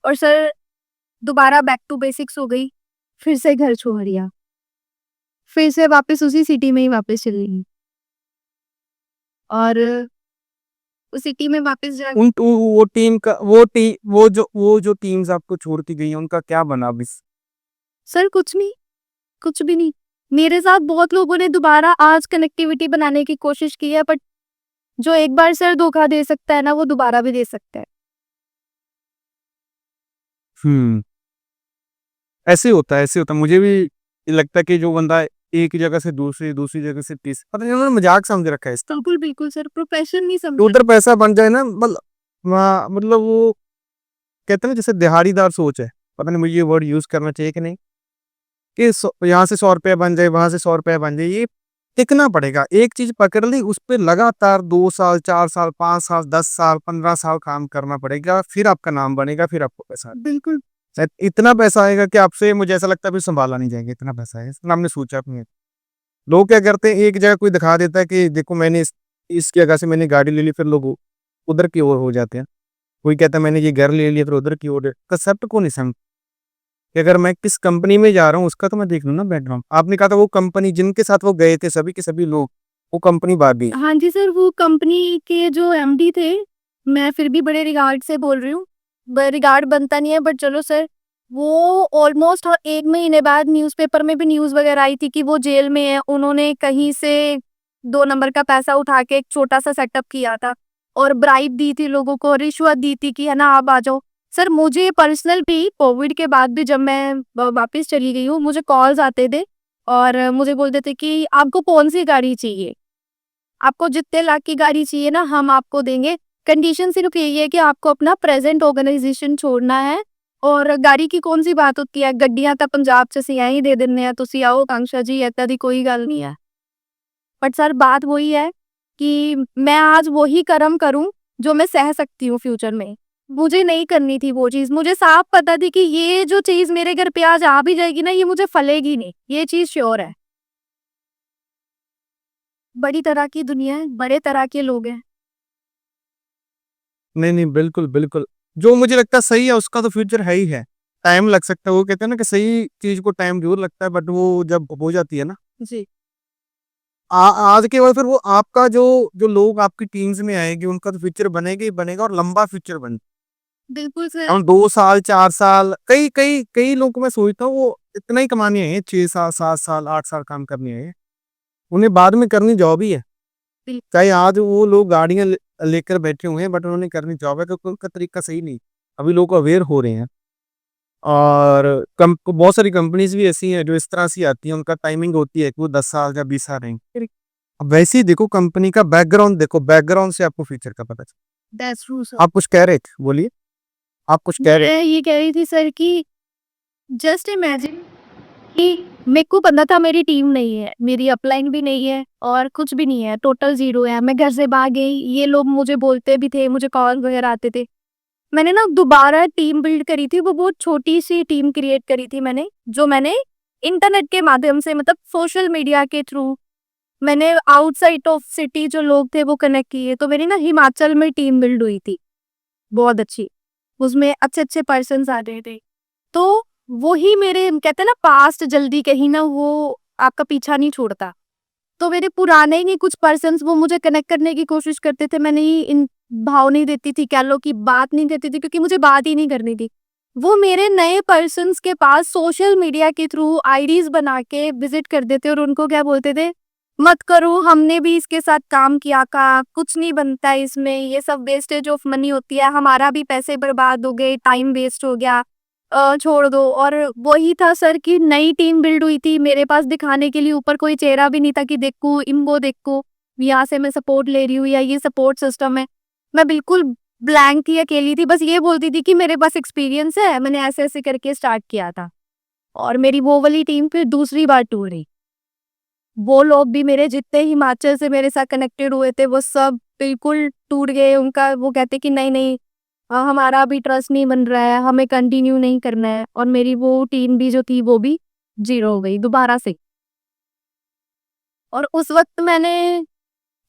और सर दोबारा बैक टू बेसिक्स हो गई, फिर से घर छोड़ दिया, फिर से वापस उसी सिटी में ही वापस चली गई और उस सिटी में वापस जा वो टीम का वो जो टीम्स आपको छोड़ के गई हैं उनका क्या बना अभी? सर कुछ नहीं, कुछ भी नहीं। मेरे साथ बहुत लोगों ने दोबारा आज कनेक्टिविटी बनाने की कोशिश की है बट जो एक बार सर धोखा दे सकता है ना, वो दोबारा भी दे सकता है। हम्म, ऐसे होता है। मुझे भी लगता है कि जो बंदा एक जगह से दूसरी जगह से तीसरी, पता नहीं उन्होंने मजाक समझ रखा है इसका। बिल्कुल, बिल्कुल सर, प्रोफेशन नहीं तो समझा। उधर पैसा बन जाए ना, मतलब वो कहते हैं ना जैसे दिहाड़ीदार सोच है, पता नहीं मुझे ये वर्ड यूज करना चाहिए कि नहीं, कि यहाँ से 100 रुपया बन जाए, वहां से 100 रुपया बन जाए, ये टिकना पड़ेगा। एक चीज पकड़ ली, उस पर लगातार 2 साल 4 साल 5 साल 10 साल 15 साल काम करना पड़ेगा, फिर आपका नाम बनेगा, फिर आपको पैसा बिल्कुल। शायद इतना पैसा आएगा कि आपसे, मुझे ऐसा लगता है फिर संभाला नहीं जाएगा, इतना पैसा है, इतना हमने सोचा भी नहीं। लोग क्या करते हैं, एक जगह कोई दिखा देता है कि देखो मैंने इस जगह से मैंने गाड़ी ले ली, फिर लोग उधर की ओर हो जाते हैं। कोई कहता है मैंने ये घर ले लिया, फिर उधर की ओर। कंसेप्ट को नहीं समझ कि अगर मैं किस कंपनी में जा रहा हूँ उसका तो मैं देख लूँ ना बैकग्राउंड। आपने कहा था वो कंपनी जिनके साथ वो गए थे सभी के सभी लोग, वो कंपनी भाग हाँ जी सर, वो कंपनी के जो एमडी थे, मैं फिर भी बड़े रिगार्ड से बोल रही हूँ। रिगार्ड बनता नहीं है बट चलो सर, वो ऑलमोस्ट 1 महीने बाद न्यूज़पेपर में भी न्यूज़ वगैरह आई थी कि वो जेल में है। उन्होंने कहीं से 2 नंबर का पैसा उठा के एक छोटा-सा सेटअप किया था और ब्राइब दी थी लोगों को, रिश्वत दी थी कि है ना आप आ जाओ। सर मुझे पर्सनल भी कोविड के बाद भी जब मैं वापस चली गई हूँ, मुझे कॉल्स आते थे और मुझे बोलते थे कि आपको कौन-सी गाड़ी चाहिए? आपको जितने लाख की गाड़ी चाहिए ना हम आपको देंगे। कंडीशन सिर्फ यही है कि आपको अपना प्रेजेंट ऑर्गेनाइजेशन छोड़ना है और गाड़ी की कौन सी बात होती है, गड्डियां तो पंजाब च ਅਸੀਂ ਐਂ ਹੀ ਦੇ ਦਿੰਨੇ ਆ, ਤੁਸੀਂ ਆਓ ਕਾਂਕਸ਼ਾ ਜੀ, ਏਦਾਂ ਦੀ ਕੋਈ ਗੱਲ ਨਹੀਂ ਹੈ। बट सर बात वही है कि मैं आज वही कर्म करूँ जो मैं सह सकती हूँ फ्यूचर में। मुझे नहीं करनी थी वो चीज़, मुझे साफ पता थी कि ये जो चीज़ मेरे घर पे आज आ भी जाएगी ना, ये मुझे फलेगी नहीं, ये चीज़ श्योर है। बड़ी तरह की दुनिया है, बड़े तरह के लोग हैं। नहीं, नहीं, बिल्कुल, बिल्कुल। जो मुझे लगता है सही है उसका तो फ्यूचर है ही है। टाइम लग सकता है, वो कहते हैं ना कि सही चीज़ को टाइम ज़रूर लगता है, बट वो जब हो जाती है ना, जी, आ आज के बाद फिर वो आपका जो जो लोग आपकी टीम्स में आएँगे उनका तो फ्यूचर बनेगा ही बनेगा, और लंबा फ्यूचर बन बिल्कुल सर। हम 2 साल, 4 साल, कई कई कई लोगों को मैं सोचता हूँ वो इतना ही कमाने आए हैं, 6 साल, 7 साल, 8 साल काम करने आए हैं। उन्हें बाद में करनी जॉब ही है। बिल चाहे आज वो लोग गाड़ियाँ लेकर बैठे हुए हैं, बट उन्होंने करनी जॉब है, क्योंकि उनका तरीका सही नहीं। अभी लोग अवेयर हो रहे हैं, और बहुत सारी कंपनीज़ भी ऐसी हैं जो इस तरह से आती हैं, उनका टाइमिंग होती है कि वो 10 साल या 20 साल रहेंगे। अब वैसे ही देखो कंपनी का बैकग्राउंड देखो, बैकग्राउंड से आपको फ्यूचर का पता चले। That's true sir. आप कुछ कह रहे थे, बोलिए। आप कुछ कह रहे मैं ये कह रही थी सर कि जस्ट इमेजिन कि मेरे को पता था मेरी टीम नहीं है, मेरी अपलाइन भी नहीं है और कुछ भी नहीं है, टोटल ज़ीरो है। मैं घर से भाग गई, ये लोग मुझे बोलते भी थे, मुझे कॉल वगैरह आते थे। मैंने ना दोबारा टीम बिल्ड करी थी, वो बहुत छोटी-सी टीम क्रिएट करी थी मैंने, जो मैंने इंटरनेट के माध्यम से मतलब सोशल मीडिया के थ्रू मैंने आउटसाइड ऑफ सिटी जो लोग थे वो कनेक्ट किए। तो मेरी ना हिमाचल में टीम बिल्ड हुई थी, बहुत अच्छी। उसमें अच्छे-अच्छे पर्सन्स आ रहे थे। तो वही मेरे कहते हैं ना पास्ट जल्दी कहीं ना वो आपका पीछा नहीं छोड़ता। तो मेरे पुराने ही कुछ पर्सन्स वो मुझे कनेक्ट करने की कोशिश करते थे। मैंने ही इन भाव नहीं देती थी, कह लो कि बात नहीं करती थी क्योंकि मुझे बात ही नहीं करनी थी। वो मेरे नए पर्सन्स के पास सोशल मीडिया के थ्रू आईडीज़ बना के विज़िट कर देते और उनको क्या बोलते थे, "मत करो, हमने भी इसके साथ काम किया का, कुछ नहीं बनता है इसमें, ये सब वेस्टेज ऑफ मनी होती है, हमारा भी पैसे बर्बाद हो गए, टाइम वेस्ट हो गया। छोड़ दो।" और वही था सर कि नई टीम बिल्ड हुई थी, मेरे पास दिखाने के लिए ऊपर कोई चेहरा भी नहीं था कि देखो, इम्बो देखो, यहाँ से मैं सपोर्ट ले रही हूँ या ये सपोर्ट सिस्टम है। मैं बिल्कुल ब्लैंक थी, अकेली थी, बस ये बोलती थी कि मेरे पास एक्सपीरियंस है, मैंने ऐसे-ऐसे करके स्टार्ट किया था। और मेरी वो वाली टीम फिर दूसरी बार टूटी। वो लोग भी मेरे जितने हिमाचल से मेरे साथ कनेक्टेड हुए थे, वो सब बिल्कुल टूट गए। उनका वो कहते कि नहीं-नहीं, हमारा अभी ट्रस्ट नहीं बन रहा है, हमें कंटिन्यू नहीं करना है। और मेरी वो टीम भी जो थी वो भी ज़ीरो हो गई दोबारा से। और उस वक़्त मैंने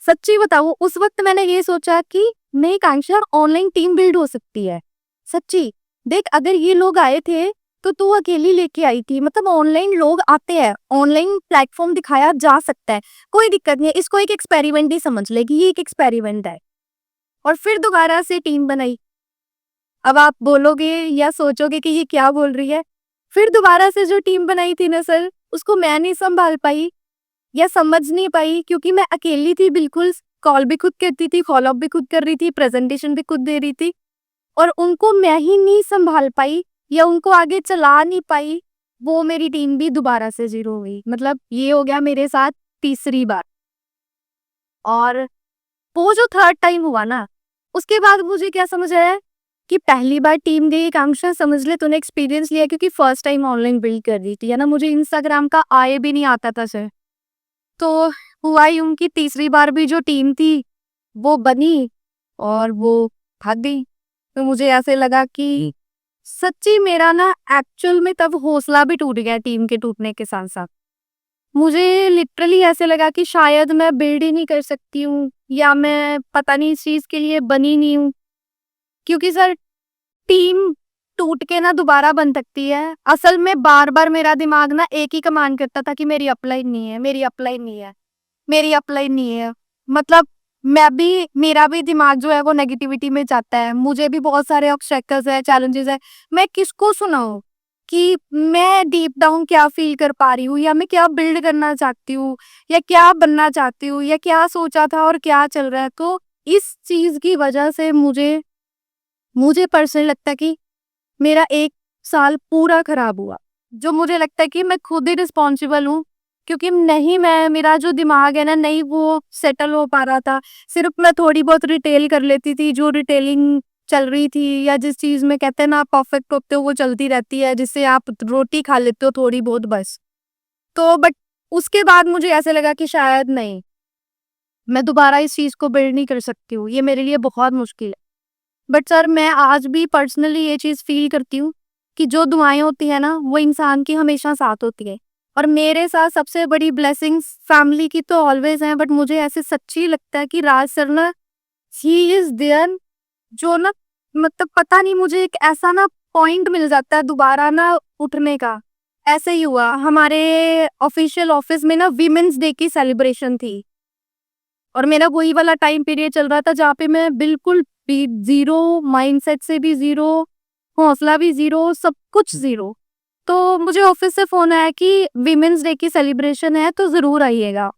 सच्ची बताऊँ, उस वक़्त मैंने ये सोचा कि नहीं कांक्षा, ऑनलाइन टीम बिल्ड हो सकती है। सच्ची, देख अगर ये लोग आए थे, तो तू अकेली लेके आई थी। मतलब ऑनलाइन लोग आते हैं, ऑनलाइन प्लेटफ़ॉर्म दिखाया जा सकता है, कोई दिक्कत नहीं है। इसको एक एक्सपेरिमेंट ही समझ ले कि ये एक एक्सपेरिमेंट है। और फिर दोबारा से टीम बनाई। अब आप बोलोगे या सोचोगे कि ये क्या बोल रही है? फिर दोबारा से जो टीम बनाई थी ना सर, उसको मैं नहीं सँभाल पाई या समझ नहीं पाई क्योंकि मैं अकेली थी बिल्कुल। कॉल भी खुद करती थी, फ़ॉलो अप भी खुद कर रही थी, प्रेज़ेंटेशन भी खुद दे रही थी और उनको मैं ही नहीं सँभाल पाई या उनको आगे चला नहीं पाई, वो मेरी टीम भी दोबारा से ज़ीरो हो गई। मतलब ये हो गया मेरे साथ तीसरी बार। और वो जो थर्ड टाइम हुआ ना, उसके बाद मुझे क्या समझ आया कि पहली बार टीम गई, आकांक्षा समझ ले तूने एक्सपीरियंस लिया क्योंकि फर्स्ट टाइम ऑनलाइन बिल्ड कर रही थी, है ना? मुझे इंस्टाग्राम का आए भी नहीं आता था सर। तो हुआ यूँ कि तीसरी बार भी जो टीम थी, वो बनी और वो भाग गई। तो मुझे ऐसे लगा कि सच्ची मेरा ना एक्चुअल में तब हौसला भी टूट गया टीम के टूटने के साथ-साथ। मुझे लिटरली ऐसे लगा कि शायद मैं बिल्ड ही नहीं कर सकती हूँ या मैं पता नहीं इस चीज़ के लिए बनी नहीं हूँ। क्योंकि सर टीम टूट के ना दोबारा बन सकती है। असल में बार-बार मेरा दिमाग ना एक ही कमांड करता था कि मेरी अपलाइन नहीं है, मेरी अपलाइन नहीं है, मेरी अपलाइन नहीं है। मतलब मेरा भी दिमाग जो है वो नेगेटिविटी में जाता है। मुझे भी बहुत सारे ऑब्स्टेकल्स हैं, चैलेंजेस हैं। मैं किसको सुनाऊँ कि मैं डीप डाउन क्या फ़ील कर पा रही हूँ या मैं क्या बिल्ड करना चाहती हूँ या क्या बनना चाहती हूँ या क्या सोचा था और क्या चल रहा है। तो इस चीज़ की वजह से मुझे मुझे पर्सनली लगता है कि मेरा 1 साल पूरा खराब हुआ। जो मुझे लगता है कि मैं खुद ही रिस्पॉन्सिबल हूँ क्योंकि नहीं मैं मेरा जो दिमाग है ना नहीं वो सेटल हो पा रहा था। सिर्फ़ मैं थोड़ी बहुत रिटेल कर लेती थी, जो रिटेलिंग चल रही थी या जिस चीज़ में कहते हैं ना आप परफेक्ट होते हो वो चलती रहती है, जिससे आप रोटी खा लेते हो थोड़ी बहुत बस। तो बट उसके बाद मुझे ऐसे लगा कि शायद नहीं। मैं दोबारा इस चीज़ को बिल्ड नहीं कर सकती हूँ, ये मेरे लिए बहुत मुश्किल है। बट सर मैं आज भी पर्सनली ये चीज़ फ़ील करती हूँ कि जो दुआएँ होती हैं ना, वो इंसान की हमेशा साथ होती है। और मेरे साथ सबसे बड़ी ब्लेसिंग्स फैमिली की तो ऑलवेज़ हैं, बट मुझे ऐसे सच्ची लगता है कि राज सर ना, ही इज़ देयर, जो ना मतलब पता नहीं, मुझे एक ऐसा ना पॉइंट मिल जाता है दोबारा ना उठने का। ऐसे ही हुआ, हमारे ऑफिशियल ऑफिस में ना वीमेंस डे की सेलिब्रेशन थी और मेरा वही वाला टाइम पीरियड चल रहा था जहाँ पे मैं बिल्कुल भी ज़ीरो, माइंडसेट से भी ज़ीरो, हौसला भी ज़ीरो, सब कुछ ज़ीरो। तो मुझे ऑफिस से फ़ोन आया कि वीमेंस डे की सेलिब्रेशन है तो ज़रूर आइएगा।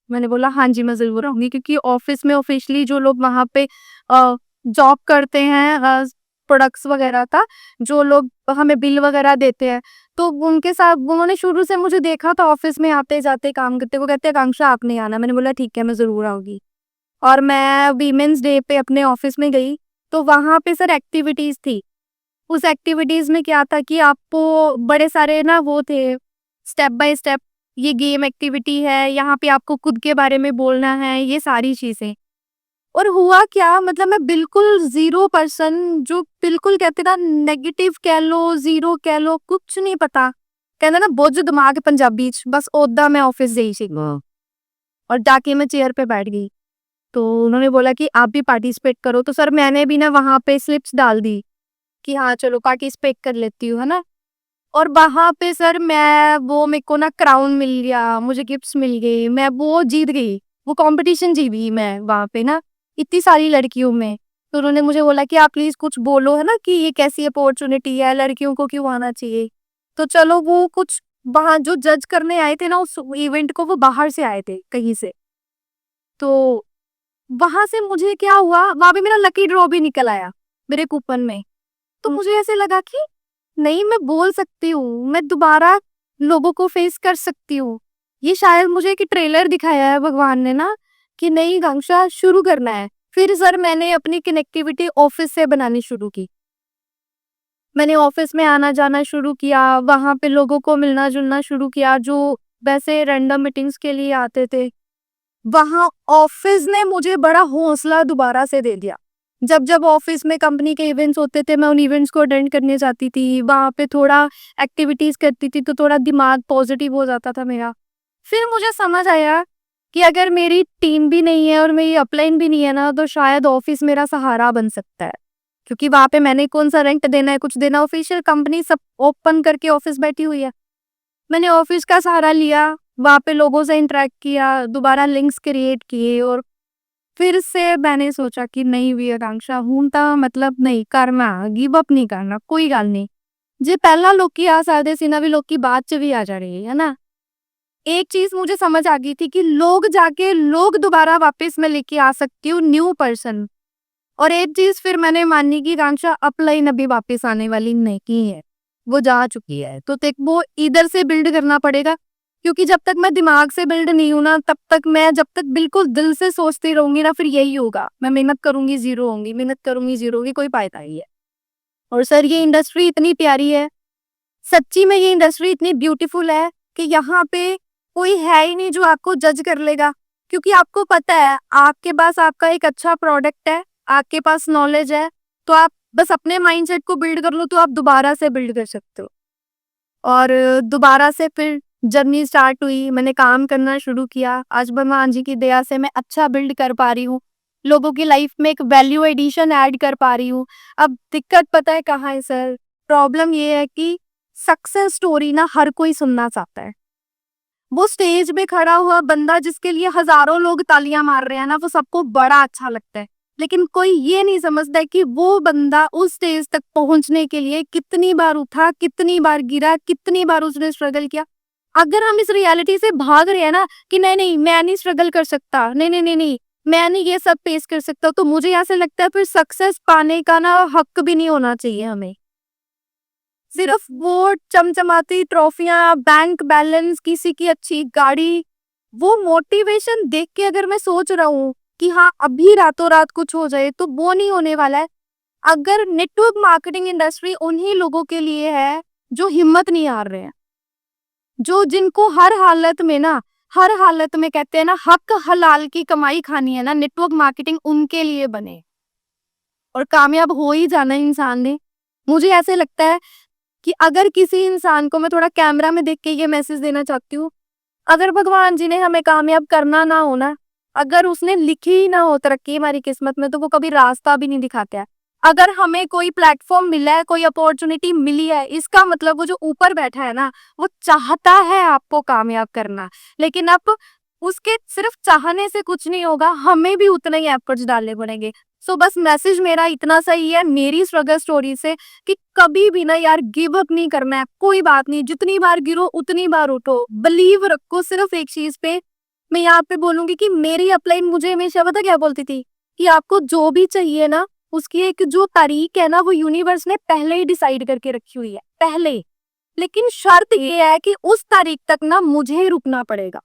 मैंने बोला हाँ जी, मैं ज़रूर आऊँगी, क्योंकि ऑफिस में ऑफिशियली जो लोग वहाँ पे जॉब करते हैं, प्रोडक्ट्स वगैरह का, जो लोग हमें बिल वगैरह देते हैं, तो उनके साथ उन्होंने शुरू से मुझे देखा था ऑफिस में आते-जाते, काम करते। वो कहते हैं आकांक्षा आप नहीं आना। मैंने बोला ठीक है, मैं ज़रूर आऊँगी। और मैं वीमेंस डे पे अपने ऑफिस में गई, तो वहाँ पे सर एक्टिविटीज़ थी। उस एक्टिविटीज़ में क्या था कि आपको बड़े सारे ना वो थे, स्टेप बाय स्टेप, ये गेम एक्टिविटी है, यहाँ पे आपको खुद के बारे में बोलना है, ये सारी चीज़ें। और हुआ क्या, मतलब मैं बिल्कुल ज़ीरो पर्सन, जो बिल्कुल कहते ना नेगेटिव कह लो, ज़ीरो कह लो, कुछ नहीं पता। कहंदे ना बुझ दिमाग पंजाबी च, बस ओदा मैं ऑफिस गई सी और जाके मैं चेयर पे बैठ गई। तो उन्होंने बोला कि आप भी पार्टिसिपेट करो, तो सर मैंने भी ना वहाँ पे स्लिप्स डाल दी कि हाँ, चलो पार्टिसिपेट कर लेती हूँ, है ना? और वहाँ पे सर मैं वो मेरे को ना क्राउन मिल गया, मुझे गिफ्ट्स मिल गए, मैं वो जीत गई, वो कॉम्पिटिशन जीत गई मैं वहाँ पे ना, इतनी सारी लड़कियों में। तो उन्होंने मुझे बोला कि आप प्लीज़ कुछ बोलो, है ना, कि ये कैसी अपॉर्च्युनिटी है, लड़कियों को क्यों आना चाहिए? तो चलो वो कुछ वहाँ जो जज करने आए थे ना उस इवेंट को, वो बाहर से आए थे कहीं से। तो वहाँ से मुझे क्या हुआ, वहाँ पे मेरा लकी ड्रॉ भी निकल आया मेरे कूपन में। तो मुझे ऐसे लगा कि नहीं, मैं बोल सकती हूँ, मैं दोबारा लोगों को फेस कर सकती हूँ। ये शायद मुझे एक ट्रेलर दिखाया है भगवान ने ना, कि नहीं आकांक्षा शुरू करना है। फिर सर मैंने अपनी कनेक्टिविटी ऑफिस से बनानी शुरू की। मैंने ऑफिस में आना-जाना शुरू किया, वहाँ पे लोगों को मिलना-जुलना शुरू किया जो वैसे रैंडम मीटिंग्स के लिए आते थे। वहाँ ऑफिस ने मुझे बड़ा हौसला दोबारा से दे दिया। जब-जब ऑफिस में कंपनी के इवेंट्स होते थे, मैं उन इवेंट्स को अटेंड करने जाती थी। वहाँ पे थोड़ा एक्टिविटीज़ करती थी, तो थोड़ा दिमाग पॉजिटिव हो जाता था मेरा। फिर मुझे समझ आया कि अगर मेरी टीम भी नहीं है और मेरी अपलाइन भी नहीं है ना, तो शायद ऑफिस मेरा सहारा बन सकता है। क्योंकि वहाँ पे मैंने कौन-सा रेंट देना है, कुछ देना, ऑफिशियल कंपनी सब ओपन करके ऑफिस बैठी हुई है। मैंने ऑफिस का सहारा लिया, वहाँ पे लोगों से इंटरेक्ट किया, दोबारा लिंक्स क्रिएट किए और फिर से मैंने सोचा कि नहीं भी आकांक्षा हूँ ਤਾਂ मतलब नहीं करना, गिव अप नहीं करना, कोई गल नहीं। जे पहला लोकी आ सकदे सी ना, भी लोकी बाद च भी आ जाणगे, है ना? एक चीज़ मुझे समझ आ गई थी कि लोग जाके लोग दोबारा वापस मैं लेके आ सकती हूँ, न्यू पर्सन। और एक चीज़ फिर मैंने मानी कि आकांक्षा अपलाइन अभी वापस आने वाली नहीं है, वो जा चुकी है। तो तेक वो इधर से बिल्ड करना पड़ेगा, क्योंकि जब तक मैं दिमाग से बिल्ड नहीं हूँ ना, तब तक मैं जब तक बिल्कुल दिल से सोचती रहूँगी ना, फिर यही होगा। मैं मेहनत करूँगी, ज़ीरो होंगी, मेहनत करूँगी, ज़ीरो होगी, कोई फ़ायदा नहीं है। और सर ये इंडस्ट्री इतनी प्यारी है, सच्ची में ये इंडस्ट्री इतनी ब्यूटीफुल है कि यहाँ पे कोई है ही नहीं जो आपको जज कर लेगा, क्योंकि आपको पता है आपके पास आपका एक अच्छा प्रोडक्ट है, आपके पास नॉलेज है, तो आप बस अपने माइंडसेट को बिल्ड कर लो, तो आप दोबारा से बिल्ड कर सकते हो। और दोबारा से फिर जर्नी स्टार्ट हुई, मैंने काम करना शुरू किया। आज भगवान जी की दया से मैं अच्छा बिल्ड कर पा रही हूँ, लोगों की लाइफ में एक वैल्यू एडिशन ऐड कर पा रही हूँ। अब दिक्कत पता है कहाँ है सर? प्रॉब्लम ये है कि सक्सेस स्टोरी ना हर कोई सुनना चाहता है। वो स्टेज पे खड़ा हुआ बंदा जिसके लिए हज़ारों लोग तालियाँ मार रहे हैं ना, वो सबको बड़ा अच्छा लगता है। लेकिन कोई ये नहीं समझता है कि वो बंदा उस स्टेज तक पहुँचने के लिए कितनी बार उठा, कितनी बार गिरा, कितनी बार उसने स्ट्रगल किया। अगर हम इस रियलिटी से भाग रहे हैं ना कि नहीं-नहीं मैं नहीं स्ट्रगल कर सकता, नहीं-नहीं, मैं नहीं ये सब फेस कर सकता, तो मुझे ऐसा लगता है फिर सक्सेस पाने का ना हक भी नहीं होना चाहिए हमें। सिर्फ वो चमचमाती ट्रॉफियाँ, बैंक बैलेंस, किसी की अच्छी गाड़ी, वो मोटिवेशन देख के अगर मैं सोच रहा हूँ कि हाँ, अभी रातों-रात कुछ हो जाए, तो वो नहीं होने वाला है। अगर नेटवर्क मार्केटिंग इंडस्ट्री उन्हीं लोगों के लिए है, जो हिम्मत नहीं हार रहे हैं। जो जिनको हर हालत में ना, हर हालत में कहते हैं ना, हक हलाल की कमाई खानी है ना, नेटवर्क मार्केटिंग उनके लिए बने और कामयाब हो ही जाना है इंसान ने। मुझे ऐसे लगता है कि अगर किसी इंसान को मैं थोड़ा कैमरा में देख के ये मैसेज देना चाहती हूँ, अगर भगवान जी ने हमें कामयाब करना ना हो ना, अगर उसने लिखी ही ना हो तरक्की हमारी किस्मत में, तो वो कभी रास्ता भी नहीं दिखाता है। अगर हमें कोई प्लेटफॉर्म मिला है, कोई अपॉर्चुनिटी मिली है, इसका मतलब वो जो ऊपर बैठा है ना, वो चाहता है आपको कामयाब करना। लेकिन अब उसके सिर्फ चाहने से कुछ नहीं होगा, हमें भी उतने ही एफर्ट्स डालने पड़ेंगे। सो बस मैसेज मेरा इतना सही है मेरी स्ट्रगल स्टोरी से, कि कभी भी ना यार गिव अप नहीं करना है। कोई बात नहीं, जितनी बार गिरो उतनी बार उठो, बिलीव रखो सिर्फ एक चीज पे। मैं यहाँ पे बोलूंगी कि मेरी अपलाइन मुझे हमेशा पता क्या बोलती थी, कि आपको जो भी चाहिए ना, उसकी एक जो तारीख है ना, वो यूनिवर्स ने पहले ही डिसाइड करके रखी हुई है, पहले। लेकिन शर्त ये है कि उस तारीख तक ना मुझे रुकना पड़ेगा,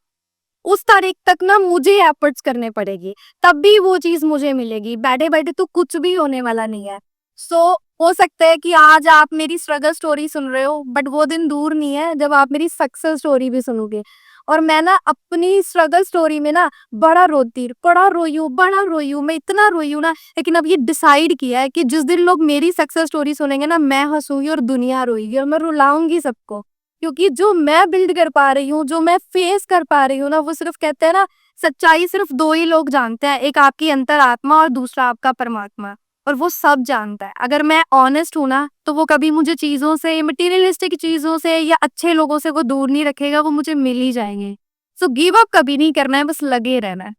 उस तारीख तक ना मुझे एफर्ट्स करने पड़ेगी, तब भी वो चीज मुझे मिलेगी। बैठे बैठे तो कुछ भी होने वाला नहीं है। सो हो सकता है कि आज आप मेरी स्ट्रगल स्टोरी सुन रहे हो, बट वो दिन दूर नहीं है जब आप मेरी सक्सेस स्टोरी भी सुनोगे। और मैं ना अपनी स्ट्रगल स्टोरी में ना बड़ा रोई हूँ, मैं इतना रोई हूँ ना। लेकिन अब ये डिसाइड किया है कि जिस दिन लोग मेरी सक्सेस स्टोरी सुनेंगे ना, मैं हंसूंगी और दुनिया रोएगी, और मैं रुलाऊंगी सबको। क्योंकि जो मैं बिल्ड कर पा रही हूँ, जो मैं फेस कर पा रही हूँ ना, वो सिर्फ कहते हैं ना, सच्चाई सिर्फ दो ही लोग जानते हैं, एक आपकी अंतरात्मा और दूसरा आपका परमात्मा। और वो सब जानता है। अगर मैं ऑनेस्ट हूं ना, तो वो कभी मुझे चीजों से, मटेरियलिस्टिक चीजों से या अच्छे लोगों से वो दूर नहीं रखेगा, वो मुझे मिल ही जाएंगे। सो गिव अप कभी नहीं करना है, बस लगे रहना है।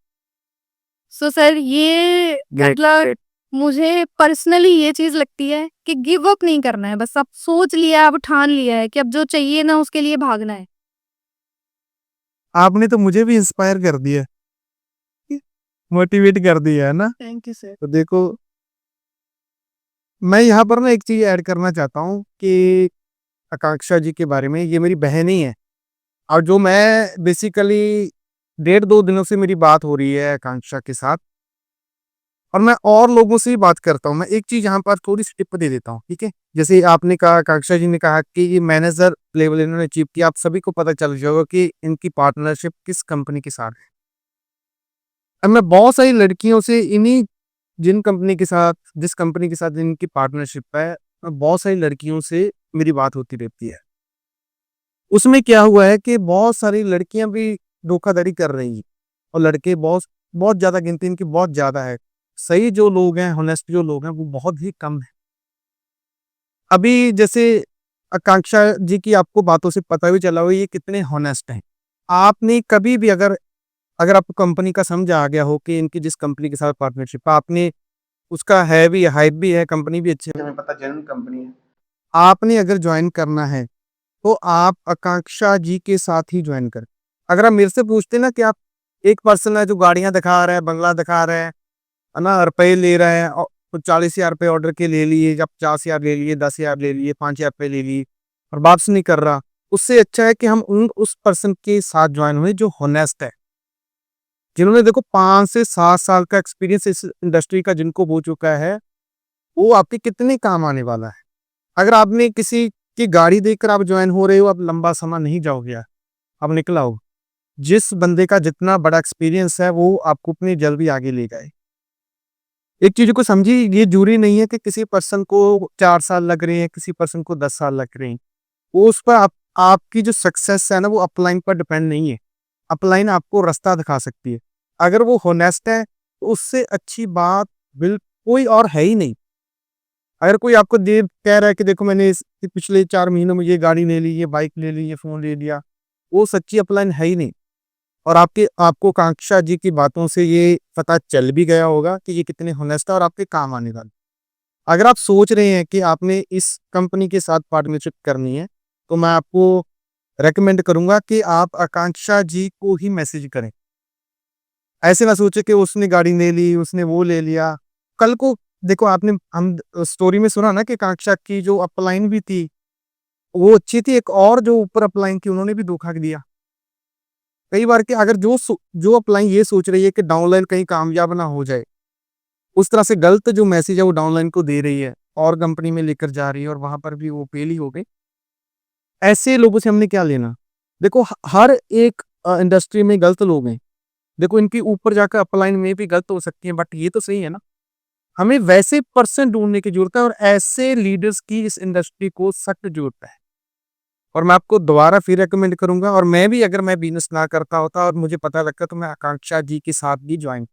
सो सर ये मतलब मुझे पर्सनली ये चीज लगती है कि गिव अप नहीं करना है, बस अब सोच लिया, अब ठान लिया है कि अब जो चाहिए ना उसके लिए भागना है। आपने तो मुझे भी इंस्पायर कर दिया, मोटिवेट कर दिया है ना। Thank you sir. तो देखो, मैं यहाँ पर ना एक चीज ऐड करना चाहता हूँ कि आकांक्षा जी के बारे में, ये मेरी बहन ही है। और जो मैं बेसिकली 1.5-2 दिनों से मेरी बात हो रही है आकांक्षा के साथ, और मैं और लोगों से भी बात करता हूँ। मैं एक चीज यहाँ पर थोड़ी सी टिप दे देता हूँ, ठीक है। जैसे आपने कहा, आकांक्षा जी ने कहा कि ये मैनेजर लेवल इन्होंने अचीव किया, आप सभी को पता चल जाएगा कि इनकी पार्टनरशिप किस कंपनी के साथ है। अब मैं बहुत सारी लड़कियों से इन्हीं, जिन कंपनी के साथ, जिस कंपनी के साथ इनकी पार्टनरशिप है, बहुत सारी लड़कियों से मेरी बात होती रहती है। उसमें क्या हुआ है कि बहुत सारी लड़कियां भी धोखाधड़ी कर रही हैं, और लड़के बहुत बहुत ज्यादा, गिनती इनकी बहुत ज्यादा है। सही जो लोग हैं, होनेस्ट जो लोग हैं, वो बहुत ही कम है। अभी जैसे आकांक्षा जी की आपको बातों से पता भी चला हो ये कितने होनेस्ट हैं। आपने कभी भी, अगर अगर आपको कंपनी का समझ आ गया हो कि इनकी जिस कंपनी के साथ पार्टनरशिप, आपने उसका है भी, हाइप भी है, कंपनी भी अच्छी है, हमें पता जेन्युइन कंपनी है, आपने अगर ज्वाइन करना है, तो आप आकांक्षा जी के साथ ही ज्वाइन करें। अगर आप मेरे से पूछते ना कि आप, एक पर्सन है जो गाड़ियां दिखा रहा है, बंगला दिखा रहा है ना, रुपए ले रहा है, और 40,000 रुपए ऑर्डर के ले लिए, या 50,000 ले लिए, 10,000 ले लिए, 5,000 रुपए ले लिए, और वापस नहीं कर रहा, उससे अच्छा है कि हम उस पर्सन के साथ ज्वाइन हुए जो होनेस्ट है, जिन्होंने देखो 5 से 7 साल का एक्सपीरियंस इस इंडस्ट्री का जिनको हो चुका है, वो आपके कितने काम आने वाला है। अगर आपने किसी की गाड़ी देखकर आप ज्वाइन हो रहे हो, आप लंबा समय नहीं जाओगे, आप निकला हो। जिस बंदे का जितना बड़ा एक्सपीरियंस है, वो आपको उतनी जल्दी आगे ले जाए। एक चीज को समझिए, ये जरूरी नहीं है कि किसी पर्सन को 4 साल लग रहे हैं, किसी पर्सन को 10 साल लग रहे हैं। वो उस पर आपकी जो सक्सेस है ना, वो अपलाइन पर डिपेंड नहीं है। अपलाइन आपको रास्ता दिखा सकती है। अगर वो होनेस्ट है, तो उससे अच्छी बात बिल कोई और है ही नहीं। अगर कोई आपको दे कह रहा है कि देखो मैंने पिछले 4 महीनों में ये गाड़ी ले ली, ये बाइक ले ली, ये फोन ले लिया, वो सच्ची अपलाइन है ही नहीं। और आपको कांक्षा जी की बातों से ये पता चल भी गया होगा कि ये कितने होनेस्ट है और आपके काम आने वाले। अगर आप सोच रहे हैं कि आपने इस कंपनी के साथ पार्टनरशिप करनी है, तो मैं आपको रेकमेंड करूंगा कि आप आकांक्षा जी को ही मैसेज करें। ऐसे ना सोचे कि उसने गाड़ी ले ली, उसने वो ले लिया। कल को देखो, आपने हम स्टोरी में सुना ना कि आकांक्षा की जो अपलाइन भी थी, वो अच्छी थी, एक और जो ऊपर अपलाइन की उन्होंने भी धोखा दिया। कई बार के अगर जो अपलाइन ये सोच रही है कि डाउनलाइन कहीं कामयाब ना हो जाए, उस तरह से गलत जो मैसेज है वो डाउनलाइन को दे रही है, और कंपनी में लेकर जा रही है, और वहां पर भी वो फेल ही हो गई। ऐसे लोगों से हमने क्या लेना। देखो, हर एक इंडस्ट्री में गलत लोग हैं, देखो इनकी ऊपर जाकर अपलाइन में भी गलत हो सकती है, बट ये तो सही है ना। हमें वैसे पर्सन ढूंढने की जरूरत है और ऐसे लीडर्स की इस इंडस्ट्री को सख्त जरूरत है। और मैं आपको दोबारा फिर रिकमेंड करूंगा, और मैं भी अगर मैं बिजनेस ना करता होता और मुझे पता लगता तो मैं आकांक्षा जी के साथ भी ज्वाइन,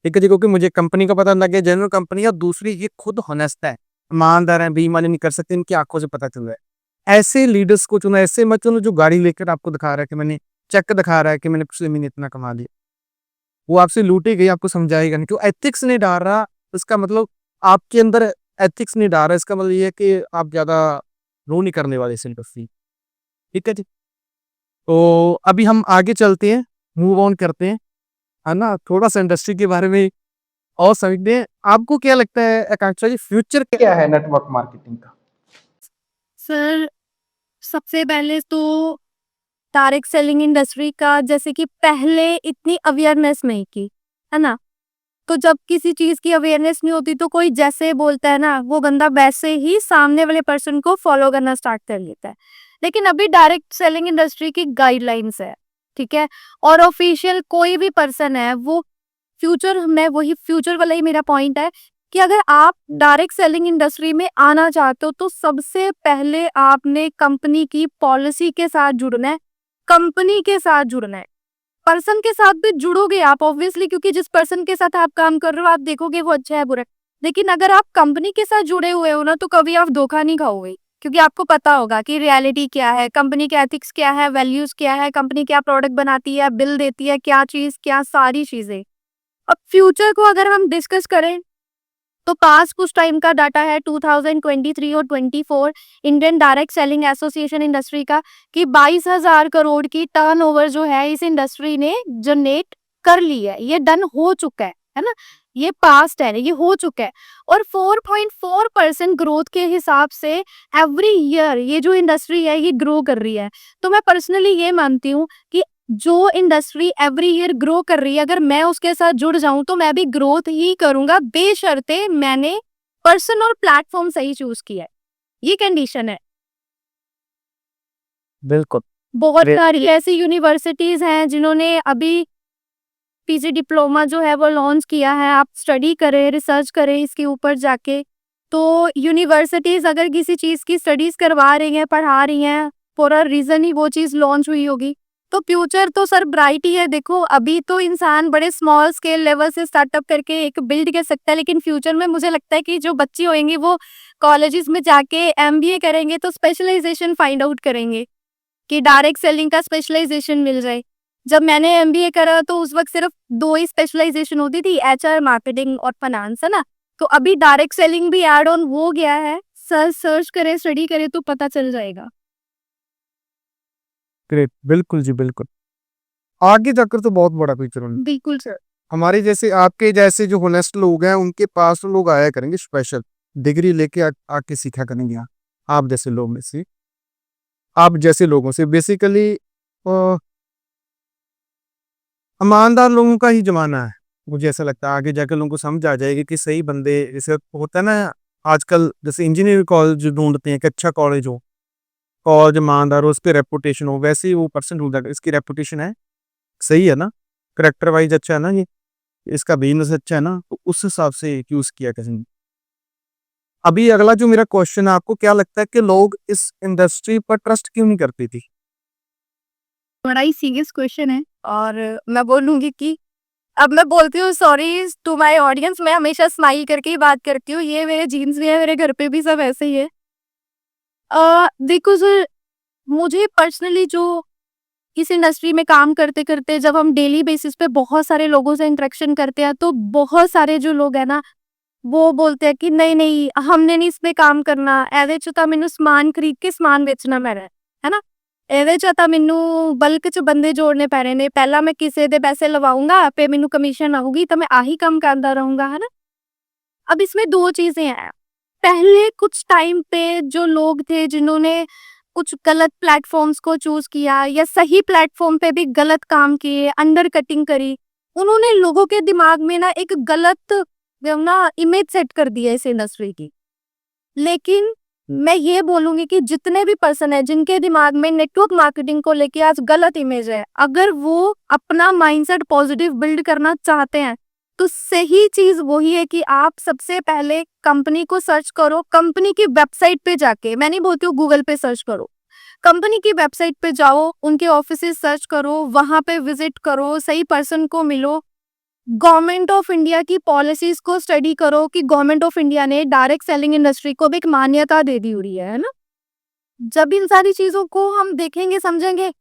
ठीक है जी, क्योंकि मुझे कंपनी का पता लग गया, जनरल कंपनी है, और दूसरी ये खुद होनेस्ट है, ईमानदार है, बेईमानी नहीं कर सकते, इनकी आंखों से पता चल रहा है। ऐसे लीडर्स को चुनो, ऐसे मत चुनो जो गाड़ी लेकर आपको दिखा रहा है कि मैंने चेक दिखा रहा है कि मैंने पिछले महीने इतना कमा लिया। वो आपसे लूटी गई, आपको समझाएगा नहीं, क्यों एथिक्स नहीं डाल रहा। इसका मतलब आपके अंदर एथिक्स नहीं डाल रहा, इसका मतलब ये है कि आप ज्यादा रो नहीं करने वाले इस इंडस्ट्री, ठीक है जी। तो अभी हम आगे चलते हैं, मूव ऑन करते हैं, है ना, थोड़ा सा इंडस्ट्री के बारे में और समझते हैं। आपको क्या लगता है आकांक्षा जी, फ्यूचर क्या है नेटवर्क मार्केटिंग का? सर, सबसे पहले तो डायरेक्ट सेलिंग इंडस्ट्री का जैसे कि पहले इतनी अवेयरनेस नहीं की, है ना? तो जब किसी चीज की अवेयरनेस नहीं होती तो कोई जैसे बोलता है ना, वो बंदा वैसे ही सामने वाले पर्सन को फॉलो करना स्टार्ट कर लेता है। लेकिन अभी डायरेक्ट सेलिंग इंडस्ट्री की गाइडलाइंस है, ठीक है? और ऑफिशियल कोई भी पर्सन है वो फ्यूचर में, वही फ्यूचर वाला ही मेरा पॉइंट है कि अगर आप डायरेक्ट सेलिंग इंडस्ट्री में आना चाहते हो तो सबसे पहले आपने कंपनी की पॉलिसी के साथ जुड़ना है, कंपनी के साथ जुड़ना है। पर्सन के साथ भी जुड़ोगे आप ऑब्वियसली, क्योंकि जिस पर्सन के साथ आप काम कर रहे हो आप देखोगे वो अच्छा है बुरा है। लेकिन अगर आप कंपनी के साथ जुड़े हुए हो ना तो कभी आप धोखा नहीं खाओगे, क्योंकि आपको पता होगा कि रियलिटी क्या है, कंपनी के एथिक्स क्या है, वैल्यूज क्या है, कंपनी क्या प्रोडक्ट बनाती है, बिल देती है, क्या चीज, क्या सारी चीजें। अब फ्यूचर को अगर हम डिस्कस करें तो पास कुछ टाइम का डाटा है 2023 और 24 Indian direct selling association industry का कि 22,000 करोड़ की टर्नओवर जो है इस इंडस्ट्री ने जनरेट कर ली है, ये डन हो चुका है ना? ये पास्ट है, ये हो चुका है। और 4.4% ग्रोथ के हिसाब से एवरी ईयर ये जो इंडस्ट्री है ये ग्रो कर रही है। तो मैं पर्सनली ये मानती हूँ कि जो इंडस्ट्री एवरी ईयर ग्रो कर रही है, अगर मैं उसके साथ जुड़ जाऊं तो मैं भी ग्रोथ ही करूंगा, बेशर्ते मैंने पर्सन और प्लेटफॉर्म सही चूज किया है। ये कंडीशन है। बिल्कुल। बहुत सारी ऐसी यूनिवर्सिटीज हैं जिन्होंने अभी पीजी डिप्लोमा जो है वो लॉन्च किया है। आप स्टडी करें, रिसर्च करें इसके ऊपर जाके। तो यूनिवर्सिटीज अगर किसी चीज की स्टडीज करवा रही हैं, पढ़ा रही हैं, फॉर अ रीजन ही वो चीज लॉन्च हुई होगी। तो फ्यूचर तो सर ब्राइट ही है। देखो अभी तो इंसान बड़े स्मॉल स्केल लेवल से स्टार्टअप करके एक बिल्ड कर सकता है, लेकिन फ्यूचर में मुझे लगता है कि जो बच्चे होंगे वो कॉलेजेस में जाके एमबीए करेंगे तो स्पेशलाइजेशन फाइंड आउट करेंगे कि डायरेक्ट सेलिंग का स्पेशलाइजेशन मिल जाए। जब मैंने एमबीए करा तो उस वक्त सिर्फ 2 ही स्पेशलाइजेशन होती थी, एचआर, मार्केटिंग और फाइनेंस, है ना? तो अभी डायरेक्ट सेलिंग भी ऐड ऑन हो गया है। सर्च करें, स्टडी करें तो पता चल जाएगा। ग्रेट, बिल्कुल जी, बिल्कुल। आगे जाकर तो बहुत बड़ा फ्यूचर होना। बिल्कुल सर। हमारे जैसे आपके जैसे जो होनेस्ट लोग हैं उनके पास तो लोग आया करेंगे, स्पेशल डिग्री लेके आके सीखा करेंगे यहाँ। आप जैसे लोग में से, आप जैसे लोगों से बेसिकली ईमानदार लोगों का ही जमाना है। मुझे ऐसा लगता है आगे जाकर लोगों को समझ आ जाएगी कि सही बंदे, जैसे होता है ना आजकल, जैसे इंजीनियरिंग कॉलेज ढूंढते हैं कि अच्छा कॉलेज हो, कॉलेज ईमानदार हो, उस पर रेपुटेशन हो, वैसे ही वो पर्सन ढूंढता है इसकी रेपुटेशन है, सही है ना, करेक्टर वाइज अच्छा है ना, ये इसका बिजनेस अच्छा है ना, तो उस हिसाब से यूज किया करेंगे। अभी अगला जो मेरा क्वेश्चन है, आपको क्या लगता है कि लोग इस इंडस्ट्री पर ट्रस्ट क्यों नहीं करते थी? बड़ा ही सीरियस क्वेश्चन है और मैं बोलूंगी कि अब मैं बोलती हूँ सॉरी टू माय ऑडियंस, मैं हमेशा स्माइल करके ही बात करती हूँ। ये मेरे जीन्स भी है, मेरे घर पे भी सब ऐसे ही है। देखो सर, मुझे पर्सनली जो इस इंडस्ट्री में काम करते करते जब हम डेली बेसिस पे बहुत सारे लोगों से इंटरेक्शन करते हैं तो बहुत सारे जो लोग हैं ना वो बोलते हैं कि नहीं नहीं हमने नहीं इस पे काम करना, ਇਹਦੇ ਚ ਤਾਂ ਮੈਨੂੰ ਸਮਾਨ ਖਰੀਦ ਕੇ ਸਮਾਨ ਵੇਚਣਾ ਪੈ ਰਿਹਾ ਹੈ ਨਾ, ਇਹਦੇ ਚ ਤਾਂ ਮੈਨੂੰ ਬਲਕ ਚ ਬੰਦੇ ਜੋੜਨੇ ਪੈ ਰਹੇ ਨੇ, ਪਹਿਲਾਂ ਮੈਂ ਕਿਸੇ ਦੇ ਪੈਸੇ ਲਵਾਉਂਗਾ पे ਮੈਨੂੰ कमीशन आऊगी तो मैं आही काम करता रहूंगा, है ना? अब इसमें दो चीजें हैं। पहले कुछ टाइम पे जो लोग थे जिन्होंने कुछ गलत प्लेटफॉर्म्स को चूज किया या सही प्लेटफॉर्म पे भी गलत काम किए, अंडर कटिंग करी, उन्होंने लोगों के दिमाग में ना एक गलत ना इमेज सेट कर दिया इस इंडस्ट्री की। लेकिन मैं ये बोलूंगी कि जितने भी पर्सन है जिनके दिमाग में नेटवर्क मार्केटिंग को लेके आज गलत इमेज है, अगर वो अपना माइंडसेट पॉजिटिव बिल्ड करना चाहते हैं तो सही चीज वही है कि आप सबसे पहले कंपनी को सर्च करो। कंपनी की वेबसाइट पे जाके, मैं नहीं बोलती हूँ गूगल पे सर्च करो, कंपनी की वेबसाइट पे जाओ, उनके ऑफिसेज सर्च करो, वहां पे विजिट करो, सही पर्सन को मिलो, गवर्नमेंट ऑफ इंडिया की पॉलिसीज को स्टडी करो कि गवर्नमेंट ऑफ इंडिया ने डायरेक्ट सेलिंग इंडस्ट्री को भी एक मान्यता दे दी हुई है ना। जब इन सारी चीजों को हम देखेंगे समझेंगे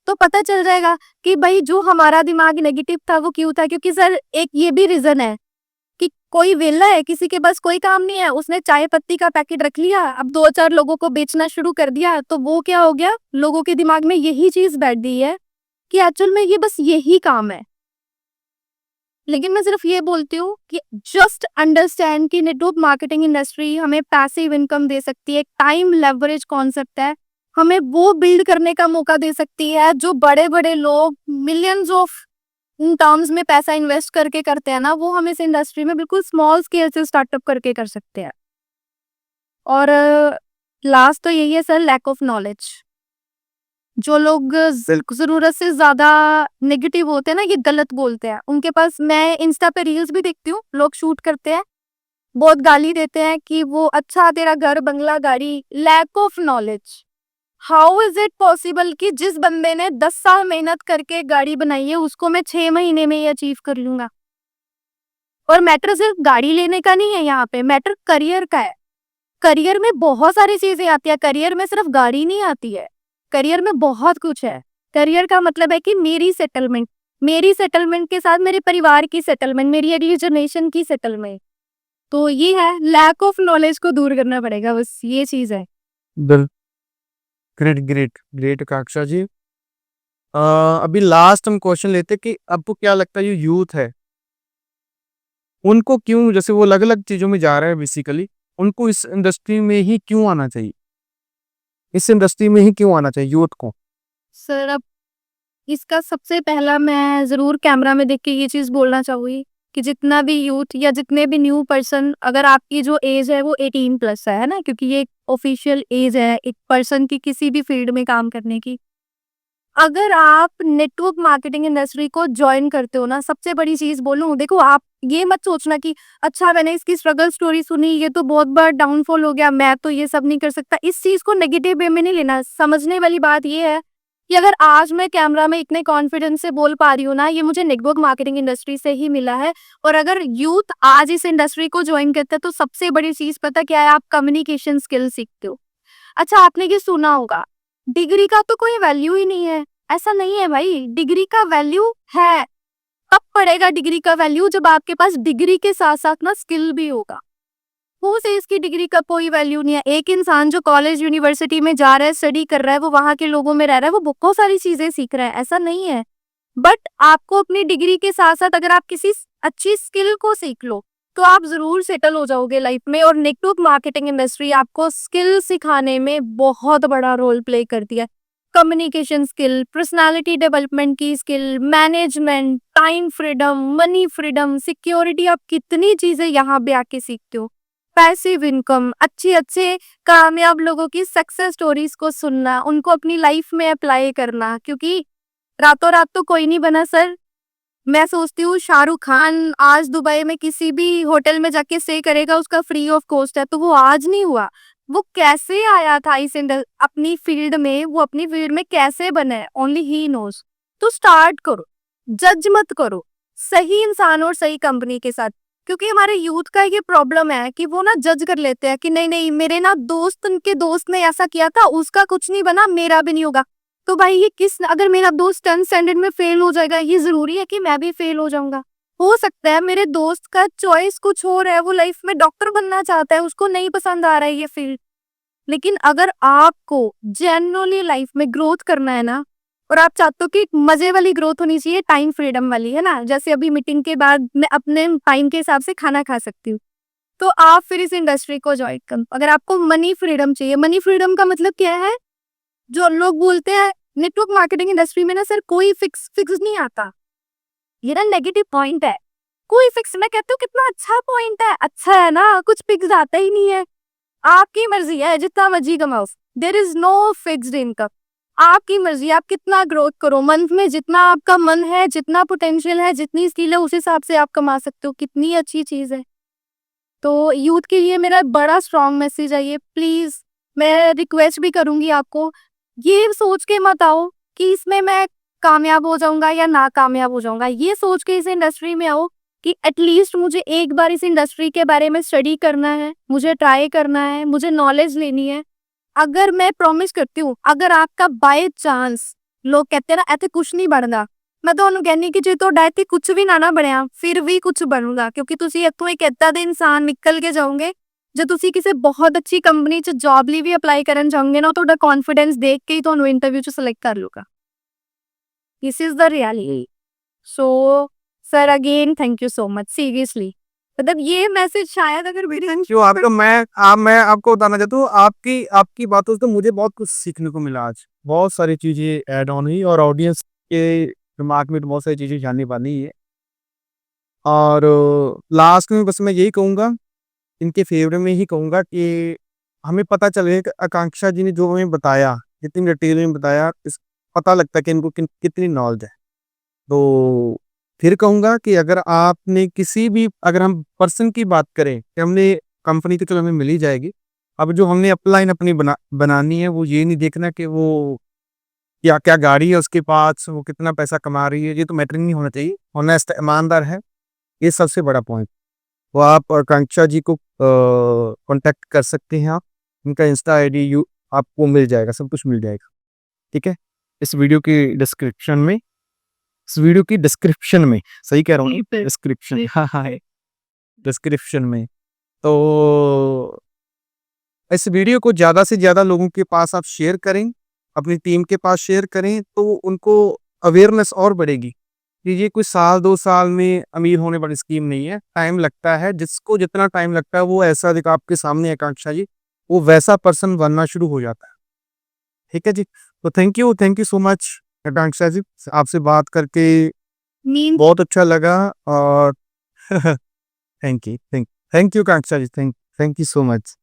तो पता चल जाएगा कि भाई जो हमारा दिमाग नेगेटिव था वो क्यों था। क्योंकि सर एक ये भी रीजन है कि कोई वेला है, किसी के पास कोई काम नहीं है, उसने चाय पत्ती का पैकेट रख लिया, अब 2-4 लोगों को बेचना शुरू कर दिया, तो वो क्या हो गया, लोगों के दिमाग में यही चीज बैठ गई है कि एक्चुअल में ये बस यही काम है। लेकिन मैं सिर्फ ये बोलती हूँ कि जस्ट अंडरस्टैंड कि नेटवर्क मार्केटिंग इंडस्ट्री हमें पैसिव इनकम दे सकती है, टाइम लेवरेज कॉन्सेप्ट है, हमें वो बिल्ड करने का मौका दे सकती है जो बड़े बड़े लोग मिलियंस ऑफ इन टर्म्स में पैसा इन्वेस्ट करके करते हैं ना, वो हम इस इंडस्ट्री में बिल्कुल स्मॉल स्केल से स्टार्टअप करके कर सकते हैं। और लास्ट तो यही है सर, लैक ऑफ नॉलेज। जो लोग जरूरत से ज्यादा नेगेटिव होते हैं ना, ये गलत बोलते हैं, उनके पास, मैं इंस्टा पे रील्स भी देखती हूँ, लोग शूट करते हैं, बहुत गाली देते हैं कि वो अच्छा तेरा घर बंगला गाड़ी। Lack of knowledge. How is it possible कि जिस बंदे ने 10 साल मेहनत करके गाड़ी बनाई है उसको मैं 6 महीने में ही अचीव कर लूंगा। और मैटर सिर्फ गाड़ी लेने का नहीं है, यहाँ पे मैटर करियर का है। करियर में बहुत सारी चीजें आती है, करियर में सिर्फ गाड़ी नहीं आती है, करियर में बहुत कुछ है। करियर का मतलब है कि मेरी सेटलमेंट के साथ मेरे परिवार की सेटलमेंट, मेरी अगली जनरेशन की सेटलमेंट। तो ये है, लैक ऑफ नॉलेज को दूर करना पड़ेगा, बस ये चीज है। बिल ग्रेट ग्रेट ग्रेट आकांक्षा जी। अभी लास्ट हम क्वेश्चन लेते कि आपको क्या लगता है ये यूथ है, उनको क्यों, जैसे वो अलग अलग चीजों में जा रहे हैं बेसिकली, उनको इस इंडस्ट्री में ही क्यों आना चाहिए, इस इंडस्ट्री में ही क्यों आना चाहिए यूथ को? सर अब इसका सबसे पहला मैं जरूर कैमरा में देख के ये चीज बोलना चाहूंगी कि जितना भी यूथ या जितने भी न्यू पर्सन, अगर आपकी जो एज है वो 18 प्लस है ना, क्योंकि ये ऑफिशियल एज है एक पर्सन की किसी भी फील्ड में काम करने की। अगर आप नेटवर्क मार्केटिंग इंडस्ट्री को ज्वाइन करते हो ना, सबसे बड़ी चीज बोलूं, देखो आप ये मत सोचना कि अच्छा मैंने इसकी स्ट्रगल स्टोरी सुनी, ये तो बहुत बड़ा डाउनफॉल हो गया, मैं तो ये सब नहीं कर सकता। इस चीज को नेगेटिव वे में नहीं लेना। समझने वाली बात ये है कि अगर आज मैं कैमरा में इतने कॉन्फिडेंस से बोल पा रही हूँ ना, ये मुझे नेटवर्क मार्केटिंग इंडस्ट्री से ही मिला है। और अगर यूथ आज इस इंडस्ट्री को ज्वाइन करते हैं तो सबसे बड़ी चीज पता क्या है, आप कम्युनिकेशन स्किल सीखते हो। अच्छा आपने ये सुना होगा, डिग्री का तो कोई वैल्यू ही नहीं है। ऐसा नहीं है भाई, डिग्री का वैल्यू है। कब पड़ेगा डिग्री का वैल्यू, जब आपके पास डिग्री के साथ साथ ना स्किल भी होगा। वो से इसकी डिग्री का कोई वैल्यू नहीं है। एक इंसान जो कॉलेज यूनिवर्सिटी में जा रहा है, स्टडी कर रहा है, वो वहां के लोगों में रह रहा है, वो बहुत सारी चीजें सीख रहा है, ऐसा नहीं है। बट आपको अपनी डिग्री के साथ साथ अगर आप किसी अच्छी स्किल को सीख लो तो आप जरूर सेटल हो जाओगे लाइफ में। और नेटवर्क मार्केटिंग इंडस्ट्री आपको स्किल सिखाने में बहुत बड़ा रोल प्ले करती है। कम्युनिकेशन स्किल, पर्सनालिटी डेवलपमेंट की skill, management, time freedom, money freedom, security, आप कितनी चीजें यहाँ पे आके सीखते हो। पैसिव इनकम, अच्छे अच्छे कामयाब लोगों की सक्सेस स्टोरीज को सुनना, उनको अपनी लाइफ में अप्लाई करना, क्योंकि रातों रात तो कोई नहीं बना सर। मैं सोचती हूँ शाहरुख खान आज दुबई में किसी भी होटल में जाके स्टे करेगा, उसका फ्री ऑफ कॉस्ट है, तो वो आज नहीं हुआ। वो कैसे आया था इस अपनी फील्ड में, वो अपनी फील्ड में कैसे बना है, ओनली ही नोज। तो स्टार्ट करो, जज मत करो, सही इंसान और सही कंपनी के साथ। क्योंकि हमारे यूथ का ये प्रॉब्लम है कि वो ना जज कर लेते हैं कि नहीं नहीं मेरे ना दोस्त, उनके दोस्त ने ऐसा किया था, उसका कुछ नहीं बना, मेरा भी नहीं होगा। तो भाई ये अगर मेरा दोस्त 10th स्टैंडर्ड में फेल हो जाएगा, ये जरूरी है कि मैं भी फेल हो जाऊंगा? हो सकता है मेरे दोस्त का चॉइस कुछ और है, वो लाइफ में डॉक्टर बनना चाहता है, उसको नहीं पसंद आ रहा है ये फील्ड। लेकिन अगर आपको जेन्युइनली लाइफ में ग्रोथ करना है ना, और आप चाहते हो कि मजे वाली ग्रोथ होनी चाहिए, टाइम फ्रीडम वाली, है ना, जैसे अभी मीटिंग के बाद मैं अपने टाइम के हिसाब से खाना खा सकती हूँ, तो आप फिर इस इंडस्ट्री को ज्वाइन करो। अगर आपको मनी फ्रीडम चाहिए, मनी फ्रीडम का मतलब क्या है, जो लोग बोलते हैं नेटवर्क मार्केटिंग इंडस्ट्री में ना सर कोई फिक्स नहीं आता, ये ना नेगेटिव पॉइंट है। कोई फिक्स, मैं कहती हूँ कितना अच्छा पॉइंट है, अच्छा है ना, कुछ फिक्स आता ही नहीं है। आपकी मर्जी है, जितना मर्जी कमाओ, there is no fixed income. आपकी मर्जी, आप कितना ग्रोथ करो मंथ में, जितना आपका मन है, जितना पोटेंशियल है, जितनी स्किल है, उस हिसाब से आप कमा सकते हो। कितनी अच्छी चीज है। तो यूथ के लिए मेरा बड़ा स्ट्रॉन्ग मैसेज है ये। प्लीज मैं रिक्वेस्ट भी करूंगी आपको, ये सोच के मत आओ कि इसमें मैं कामयाब हो जाऊंगा या ना कामयाब हो जाऊंगा। ये सोच के इस इंडस्ट्री में आओ कि एटलीस्ट मुझे एक बार इस इंडस्ट्री के बारे में स्टडी करना है, मुझे ट्राई करना है, मुझे नॉलेज लेनी है। अगर मैं प्रॉमिस करती हूँ, अगर आपका बाय चांस, लोग कहते हैं ना ऐसे कुछ नहीं बनता, मैं ਤੁਹਾਨੂੰ ਕਹਿੰਨੀ ਕਿ ਜੇ ਤੁਹਾਡਾ ਇੱਥੇ ਕੁਝ ਵੀ ਨਾ ਬਣਿਆ ਫਿਰ ਵੀ ਕੁਝ ਬਣੂਗਾ, ਕਿਉਂਕਿ ਤੁਸੀਂ ਇੱਥੋਂ ਇੱਕ ਏਦਾਂ ਦੇ ਇਨਸਾਨ ਨਿਕਲ ਕੇ ਜਾਓਗੇ। ਜੇ ਤੁਸੀਂ ਕਿਸੇ ਬਹੁਤ ਅੱਛੀ ਕੰਪਨੀ 'ਚ ਜੌਬ ਲਈ ਵੀ ਅਪਲਾਈ ਕਰਨ ਜਾਓਗੇ ਨਾ, ਤੁਹਾਡਾ ਕੌਨਫੀਡੈਂਸ ਦੇਖ ਕੇ ਹੀ ਤੁਹਾਨੂੰ ਇੰਟਰਵਿਊ 'ਚ ਸਿਲੈਕਟ ਕਰ ਲੂਗਾ। This is the reality. So sir again thank you so much, seriously. मतलब ये मैसेज शायद अगर मेरे जो आपका मैं आपको बताना चाहता हूँ, आपकी आपकी बातों से तो मुझे बहुत कुछ सीखने को मिला आज। बहुत सारी चीज़ें ऐड ऑन हुई और ऑडियंस के दिमाग में तो बहुत सारी चीज़ें जानने वाली है। और लास्ट में बस मैं यही कहूँगा, इनके फेवर में ही कहूँगा कि हमें पता चले कि आकांक्षा जी ने जो हमें बताया, जितनी डिटेल में बताया, इस पता लगता है कि इनको कितनी नॉलेज है। तो फिर कहूँगा कि अगर आपने किसी भी, अगर हम पर्सन की बात करें कि हमने कंपनी तो चलो हमें मिल ही जाएगी। अब जो हमने अपलाइन अपनी बनानी है, वो ये नहीं देखना कि वो क्या क्या गाड़ी है उसके पास, वो कितना पैसा कमा रही है, ये तो मैटर नहीं होना चाहिए। ऑनेस्ट ईमानदार है, ये सबसे बड़ा पॉइंट। वो आप आकांक्षा जी को कांटेक्ट कर सकते हैं। आप उनका इंस्टा आईडी यू आपको मिल जाएगा, सब कुछ मिल जाएगा। ठीक है, इस वीडियो की डिस्क्रिप्शन में, इस वीडियो की डिस्क्रिप्शन में, सही कह रहा हूँ, डिस्क्रिप्शन, हाँ हाँ, डिस्क्रिप्शन में। तो इस वीडियो को ज़्यादा से ज़्यादा लोगों के पास आप शेयर करें, अपनी टीम के पास शेयर करें, तो उनको अवेयरनेस और बढ़ेगी कि ये कोई साल 2 साल में अमीर होने वाली स्कीम नहीं है। टाइम लगता है, जिसको जितना टाइम लगता है वो ऐसा दिखा आपके सामने आकांक्षा जी, वो वैसा पर्सन बनना शुरू हो जाता है। ठीक है जी, तो thank you so much Akanksha ji, आपसे बात करके मीन बहुत अच्छा लगा। और thank you Akanksha ji, thank you so much.